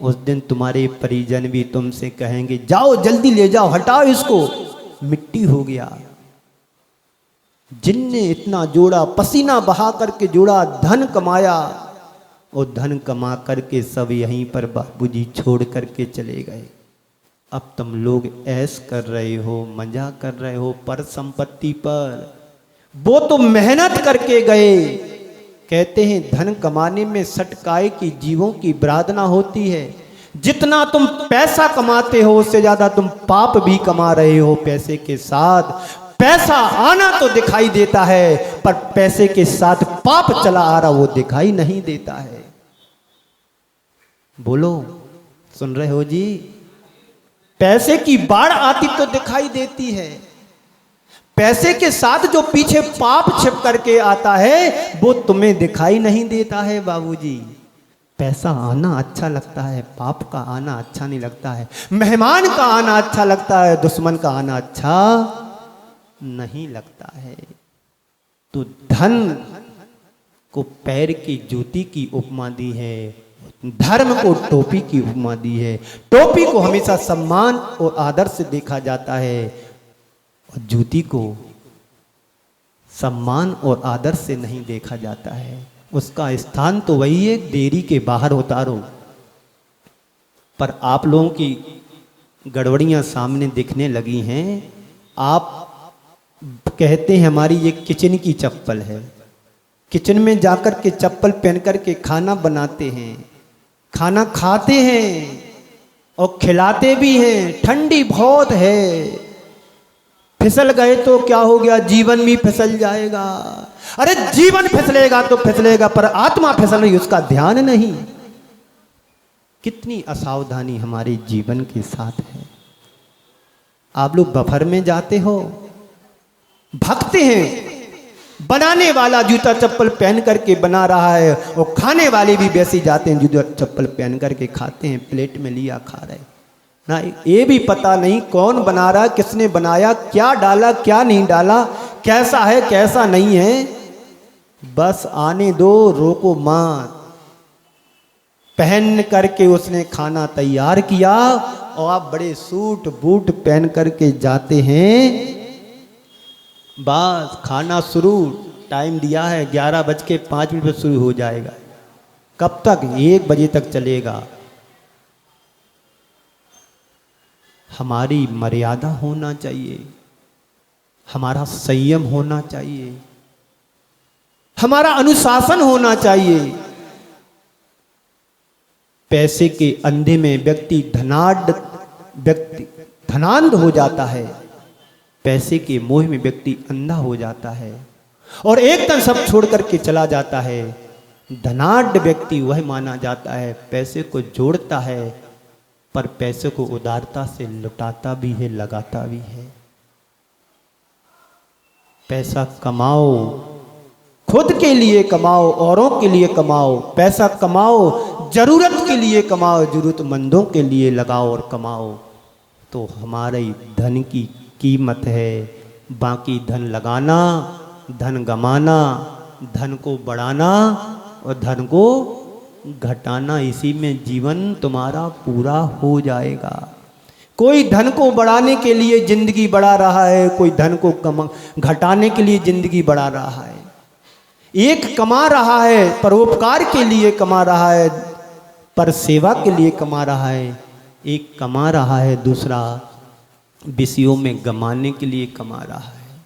Speaker 1: उस दिन तुम्हारे परिजन भी तुमसे कहेंगे जाओ जल्दी ले जाओ, हटाओ इसको, मिट्टी हो गया। जिनने इतना जोड़ा, पसीना बहा करके जोड़ा, धन कमाया, और धन कमा करके सब यहीं पर बाबूजी छोड़ करके चले गए। अब तुम लोग ऐश कर रहे हो, मजा कर रहे हो पर संपत्ति पर। वो तो मेहनत करके गए। कहते हैं धन कमाने में सटकाए की जीवों की बरादना होती है। जितना तुम पैसा कमाते हो उससे ज्यादा तुम पाप भी कमा रहे हो पैसे के साथ। पैसा आना तो दिखाई देता है, पर पैसे के साथ पाप चला आ रहा वो दिखाई नहीं देता है। बोलो, सुन रहे हो जी? पैसे की बाढ़ आती तो दिखाई देती है, पैसे के साथ जो पीछे पाप छिप करके आता है वो तुम्हें दिखाई नहीं देता है बाबूजी। पैसा आना अच्छा लगता है, पाप का आना अच्छा नहीं लगता है। मेहमान का आना अच्छा लगता है, दुश्मन का आना अच्छा नहीं लगता है। तो धन को पैर की जूती की उपमा दी है, धर्म को टोपी की उपमा दी है। टोपी को हमेशा सम्मान और आदर से देखा जाता है, और जूती को सम्मान और आदर से नहीं देखा जाता है। उसका स्थान तो वही है, डेयरी के बाहर उतारो। पर आप लोगों की गड़बड़ियां सामने दिखने लगी हैं। आप कहते हैं हमारी ये किचन की चप्पल है, किचन में जाकर के चप्पल पहन कर के खाना बनाते हैं, खाना खाते हैं और खिलाते भी हैं। ठंडी बहुत है, फिसल गए तो क्या हो गया, जीवन भी फिसल जाएगा। अरे जीवन फिसलेगा तो फिसलेगा, पर आत्मा फिसल रही उसका ध्यान नहीं। कितनी असावधानी हमारे जीवन के साथ है। आप लोग बफर में जाते हो, भगते हैं, बनाने वाला जूता चप्पल पहन करके बना रहा है और खाने वाले भी वैसे जाते हैं, जूता चप्पल पहन करके खाते हैं, प्लेट में लिया खा रहे ना। ये भी पता नहीं कौन बना रहा, किसने बनाया, क्या डाला क्या नहीं डाला, कैसा है कैसा नहीं है। बस आने दो, रोको मत। पहन करके उसने खाना तैयार किया और आप बड़े सूट बूट पहन करके जाते हैं। बस खाना शुरू, टाइम दिया है 11:05 पर शुरू हो जाएगा। कब तक? 1 बजे तक चलेगा। हमारी मर्यादा होना चाहिए, हमारा संयम होना चाहिए, हमारा अनुशासन होना चाहिए। पैसे के अंधे में व्यक्ति धनांध हो जाता है, पैसे के मोह में व्यक्ति अंधा हो जाता है और एक तन सब छोड़ करके चला जाता है। धनाढ़ व्यक्ति वह माना जाता है, पैसे को जोड़ता है पर पैसे को उदारता से लुटाता भी है, लगाता भी है। पैसा कमाओ, खुद के लिए कमाओ, औरों के लिए कमाओ। पैसा कमाओ, जरूरत के लिए कमाओ, जरूरतमंदों के लिए लगाओ और कमाओ, तो हमारे धन की कीमत है। बाकी धन लगाना, धन गमाना, धन को बढ़ाना और धन को घटाना, इसी में जीवन तुम्हारा पूरा हो जाएगा। कोई धन को बढ़ाने के लिए जिंदगी बढ़ा रहा है, कोई धन को घटाने के लिए जिंदगी बढ़ा रहा है। एक कमा रहा है परोपकार के लिए कमा रहा है, पर सेवा के लिए कमा रहा है। एक कमा रहा है, दूसरा विषयों में गमाने के लिए कमा रहा है।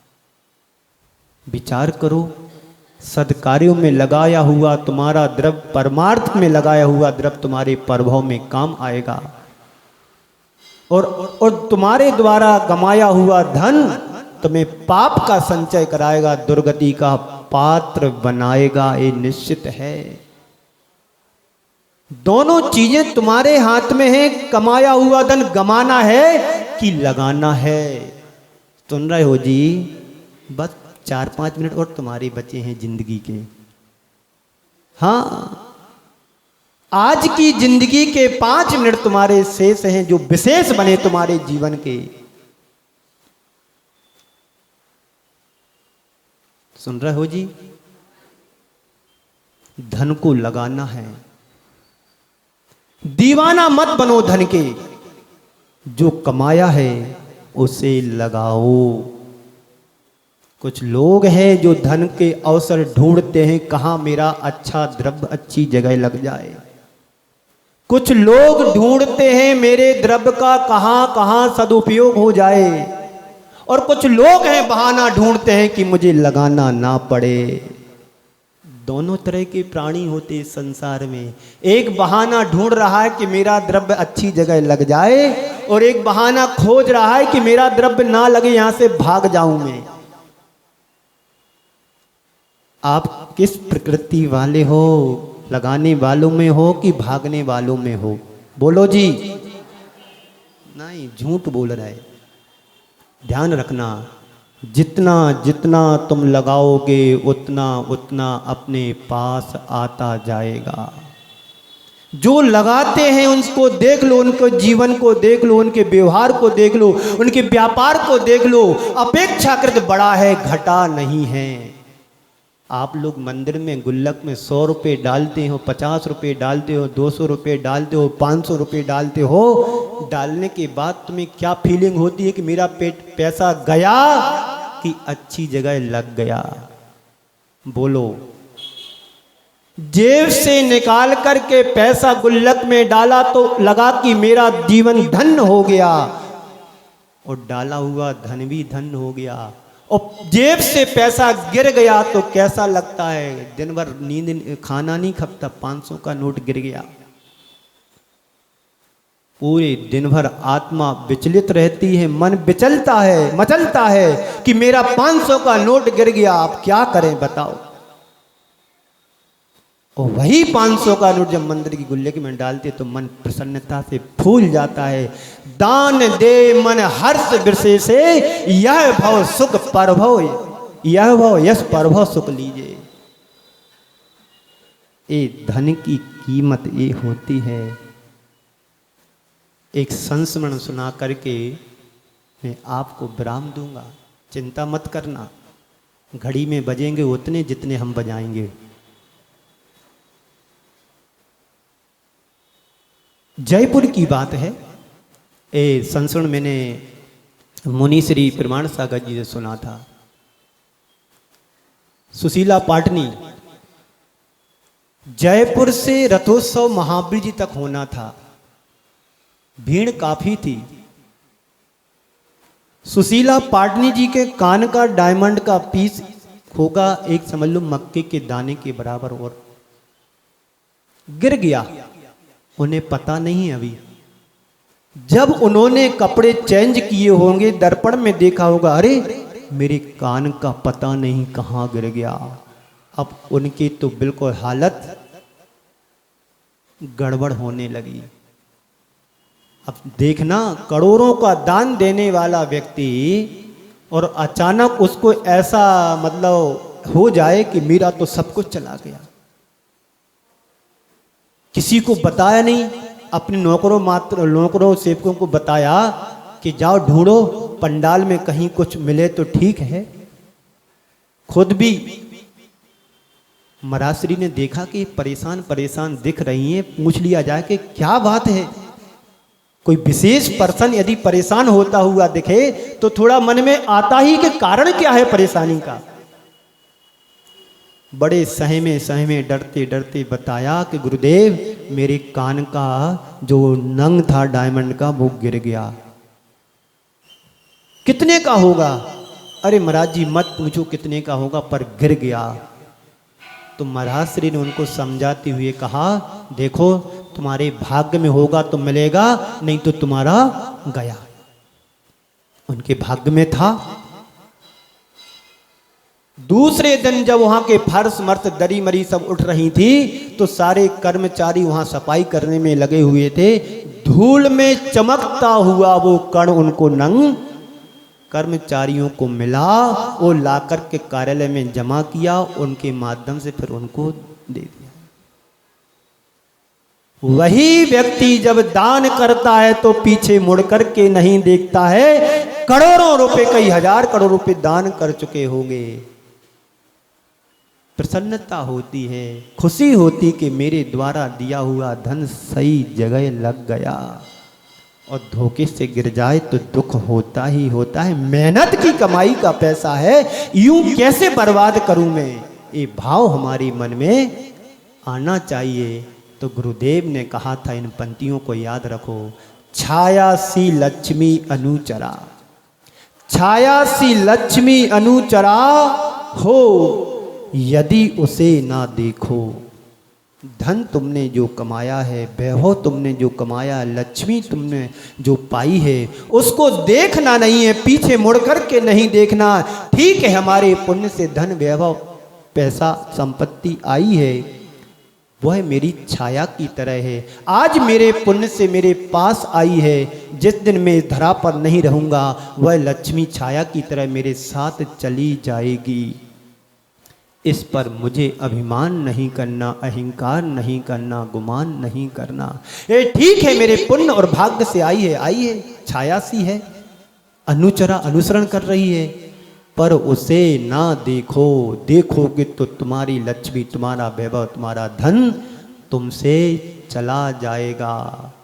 Speaker 1: विचार करो, सद्कार्यों में लगाया हुआ तुम्हारा द्रव्य, परमार्थ में लगाया हुआ द्रव्य तुम्हारे प्रभाव में काम आएगा और तुम्हारे द्वारा गमाया हुआ धन तुम्हें पाप का संचय कराएगा, दुर्गति का पात्र बनाएगा, ये निश्चित है। दोनों चीजें तुम्हारे हाथ में है। कमाया हुआ धन गमाना है कि लगाना है। सुन रहे हो जी? बस 4-5 मिनट और तुम्हारे बचे हैं जिंदगी के। हाँ, आज की जिंदगी के 5 मिनट तुम्हारे शेष हैं, जो विशेष बने तुम्हारे जीवन के। सुन रहे हो जी? धन को लगाना है। दीवाना मत बनो धन के, जो कमाया है उसे लगाओ। कुछ लोग हैं जो धन के अवसर ढूंढते हैं, कहां मेरा अच्छा द्रव्य अच्छी जगह लग जाए। कुछ लोग ढूंढते हैं मेरे द्रव्य का कहां कहां सदुपयोग हो जाए, और कुछ लोग हैं बहाना ढूंढते हैं कि मुझे लगाना ना पड़े। दोनों तरह के प्राणी होते संसार में। एक बहाना ढूंढ रहा है कि मेरा द्रव्य अच्छी जगह लग जाए, और एक बहाना खोज रहा है कि मेरा द्रव्य ना लगे, यहां से भाग जाऊं मैं। आप किस प्रकृति वाले हो? लगाने वालों में हो कि भागने वालों में हो? बोलो जी। नहीं, झूठ बोल रहा है। ध्यान रखना, जितना जितना तुम लगाओगे उतना उतना अपने पास आता जाएगा। जो लगाते हैं उनको देख लो, उनके जीवन को देख लो, उनके व्यवहार को देख लो, उनके व्यापार को देख लो। अपेक्षाकृत बड़ा है, घटा नहीं है। आप लोग मंदिर में गुल्लक में 100 रुपये डालते हो, 50 रुपये डालते हो, 200 रुपये डालते हो, 500 रुपये डालते हो। डालने के बाद तुम्हें क्या फीलिंग होती है कि मेरा पैसा गया कि अच्छी जगह लग गया? बोलो। जेब से निकाल करके पैसा गुल्लक में डाला तो लगा कि मेरा जीवन धन्य हो गया, और डाला हुआ धन भी धन्य हो गया। और जेब से पैसा गिर गया तो कैसा लगता है? दिन भर नींद, खाना नहीं खपता, 500 का नोट गिर गया। पूरे दिन भर आत्मा विचलित रहती है, मन विचलता है, मचलता है कि मेरा 500 का नोट गिर गया, आप क्या करें बताओ। और वही 500 का नोट जब मंदिर की गुल्लक में डालते तो मन प्रसन्नता से फूल जाता है। दान दे मन हर्ष विषय से, यह भव सुख परभव, यह भव यश परभव सुख लीजिए। ये धन की कीमत ये होती है। एक संस्मरण सुना करके मैं आपको विराम दूंगा। चिंता मत करना, घड़ी में बजेंगे उतने जितने हम बजाएंगे। जयपुर की बात है। ये संस्मरण मैंने मुनि श्री प्रमाण सागर जी से सुना था। सुशीला पाटनी, जयपुर से रथोत्सव महावीर जी तक होना था। भीड़ काफी थी, सुशीला पाटनी जी के कान का डायमंड का पीस होगा एक समझ लो मक्के के दाने के बराबर, और गिर गया। उन्हें पता नहीं अभी, जब उन्होंने कपड़े चेंज किए होंगे दर्पण में देखा होगा, अरे मेरे कान का पता नहीं कहाँ गिर गया। अब उनकी तो बिल्कुल हालत गड़बड़ होने लगी। अब देखना, करोड़ों का दान देने वाला व्यक्ति और अचानक उसको ऐसा मतलब हो जाए कि मेरा तो सब कुछ चला गया। किसी को बताया नहीं, अपने नौकरों सेवकों को बताया कि जाओ ढूंढो पंडाल में कहीं कुछ मिले तो ठीक है। खुद भी मराश्री ने देखा कि परेशान परेशान दिख रही हैं, पूछ लिया जाए कि क्या बात है। कोई विशेष पर्सन यदि परेशान होता हुआ दिखे तो थोड़ा मन में आता ही कि कारण क्या है परेशानी का। बड़े सहमे सहमे डरते डरते बताया कि गुरुदेव मेरे कान का जो नंग था डायमंड का वो गिर गया। कितने का होगा? अरे महाराज जी मत पूछो कितने का होगा, पर गिर गया। तो महाराज श्री ने उनको समझाते हुए कहा, देखो तुम्हारे भाग्य में होगा तो मिलेगा, नहीं तो तुम्हारा गया। उनके भाग्य में था। दूसरे दिन जब वहां के फर्श मर्स दरी मरी सब उठ रही थी तो सारे कर्मचारी वहां सफाई करने में लगे हुए थे। धूल में चमकता हुआ वो कण उनको नंग कर्मचारियों को मिला, वो लाकर के कार्यालय में जमा किया, उनके माध्यम से फिर उनको दे दिया। वही व्यक्ति जब दान करता है तो पीछे मुड़ करके नहीं देखता है। करोड़ों रुपए, कई हजार करोड़ रुपए दान कर चुके होंगे। प्रसन्नता होती है, खुशी होती कि मेरे द्वारा दिया हुआ धन सही जगह लग गया। और धोखे से गिर जाए तो दुख होता ही होता है। मेहनत की कमाई का पैसा है, यूं कैसे बर्बाद करूं मैं, ये भाव हमारी मन में आना चाहिए। तो गुरुदेव ने कहा था, इन पंक्तियों को याद रखो, छाया सी लक्ष्मी अनुचरा, छाया सी लक्ष्मी अनुचरा हो यदि उसे ना देखो। धन तुमने जो कमाया है, वैभव तुमने जो कमाया, लक्ष्मी तुमने जो पाई है, उसको देखना नहीं है, पीछे मुड़ कर के नहीं देखना। ठीक है हमारे पुण्य से धन वैभव पैसा संपत्ति आई है, वह मेरी छाया की तरह है। आज मेरे पुण्य से मेरे पास आई है, जिस दिन मैं इस धरा पर नहीं रहूंगा वह लक्ष्मी छाया की तरह मेरे साथ चली जाएगी। इस पर मुझे अभिमान नहीं करना, अहंकार नहीं करना, गुमान नहीं करना। ये ठीक है मेरे पुण्य और भाग्य से आई है, छाया सी है, अनुचरा अनुसरण कर रही है, पर उसे ना देखो। देखोगे तो तुम्हारी लक्ष्मी, तुम्हारा वैभव, तुम्हारा धन तुमसे चला जाएगा।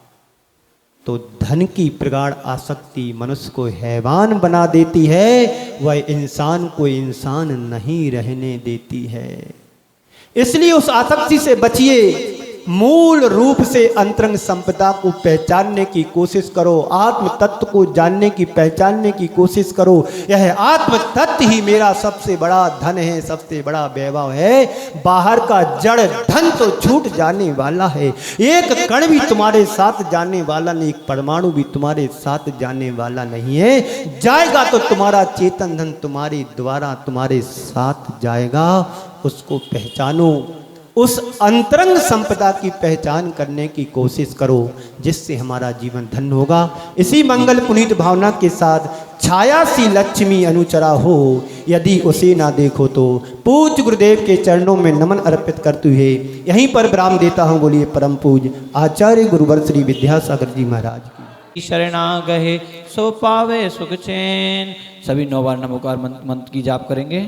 Speaker 1: तो धन की प्रगाढ़ आसक्ति मनुष्य को हैवान बना देती है, वह इंसान को इंसान नहीं रहने देती है। इसलिए उस आसक्ति से बचिए। मूल रूप से अंतरंग संपदा को पहचानने की कोशिश करो, आत्म तत्व को जानने की पहचानने की कोशिश करो। यह आत्म तत्व ही मेरा सबसे बड़ा धन है, सबसे बड़ा वैभव है। बाहर का जड़ धन तो छूट जाने वाला है, एक कण भी तुम्हारे साथ जाने वाला नहीं, एक परमाणु भी तुम्हारे साथ जाने वाला नहीं है। जाएगा तो तुम्हारा चेतन धन तुम्हारे द्वारा तुम्हारे साथ जाएगा। उसको पहचानो, उस अंतरंग संपदा की पहचान करने की कोशिश करो, जिससे हमारा जीवन धन्य होगा। इसी मंगल पुनीत भावना के साथ छाया सी लक्ष्मी अनुचरा हो यदि उसे ना देखो तो पूज्य गुरुदेव के चरणों में नमन अर्पित करते हुए यहीं पर विराम देता हूँ। बोलिए परम पूज्य आचार्य गुरुवर श्री विद्यासागर जी महाराज की।
Speaker 2: शरणा गहे सो पावे सुख चैन। सभी 9 बार नमोकार मंत्र की जाप करेंगे।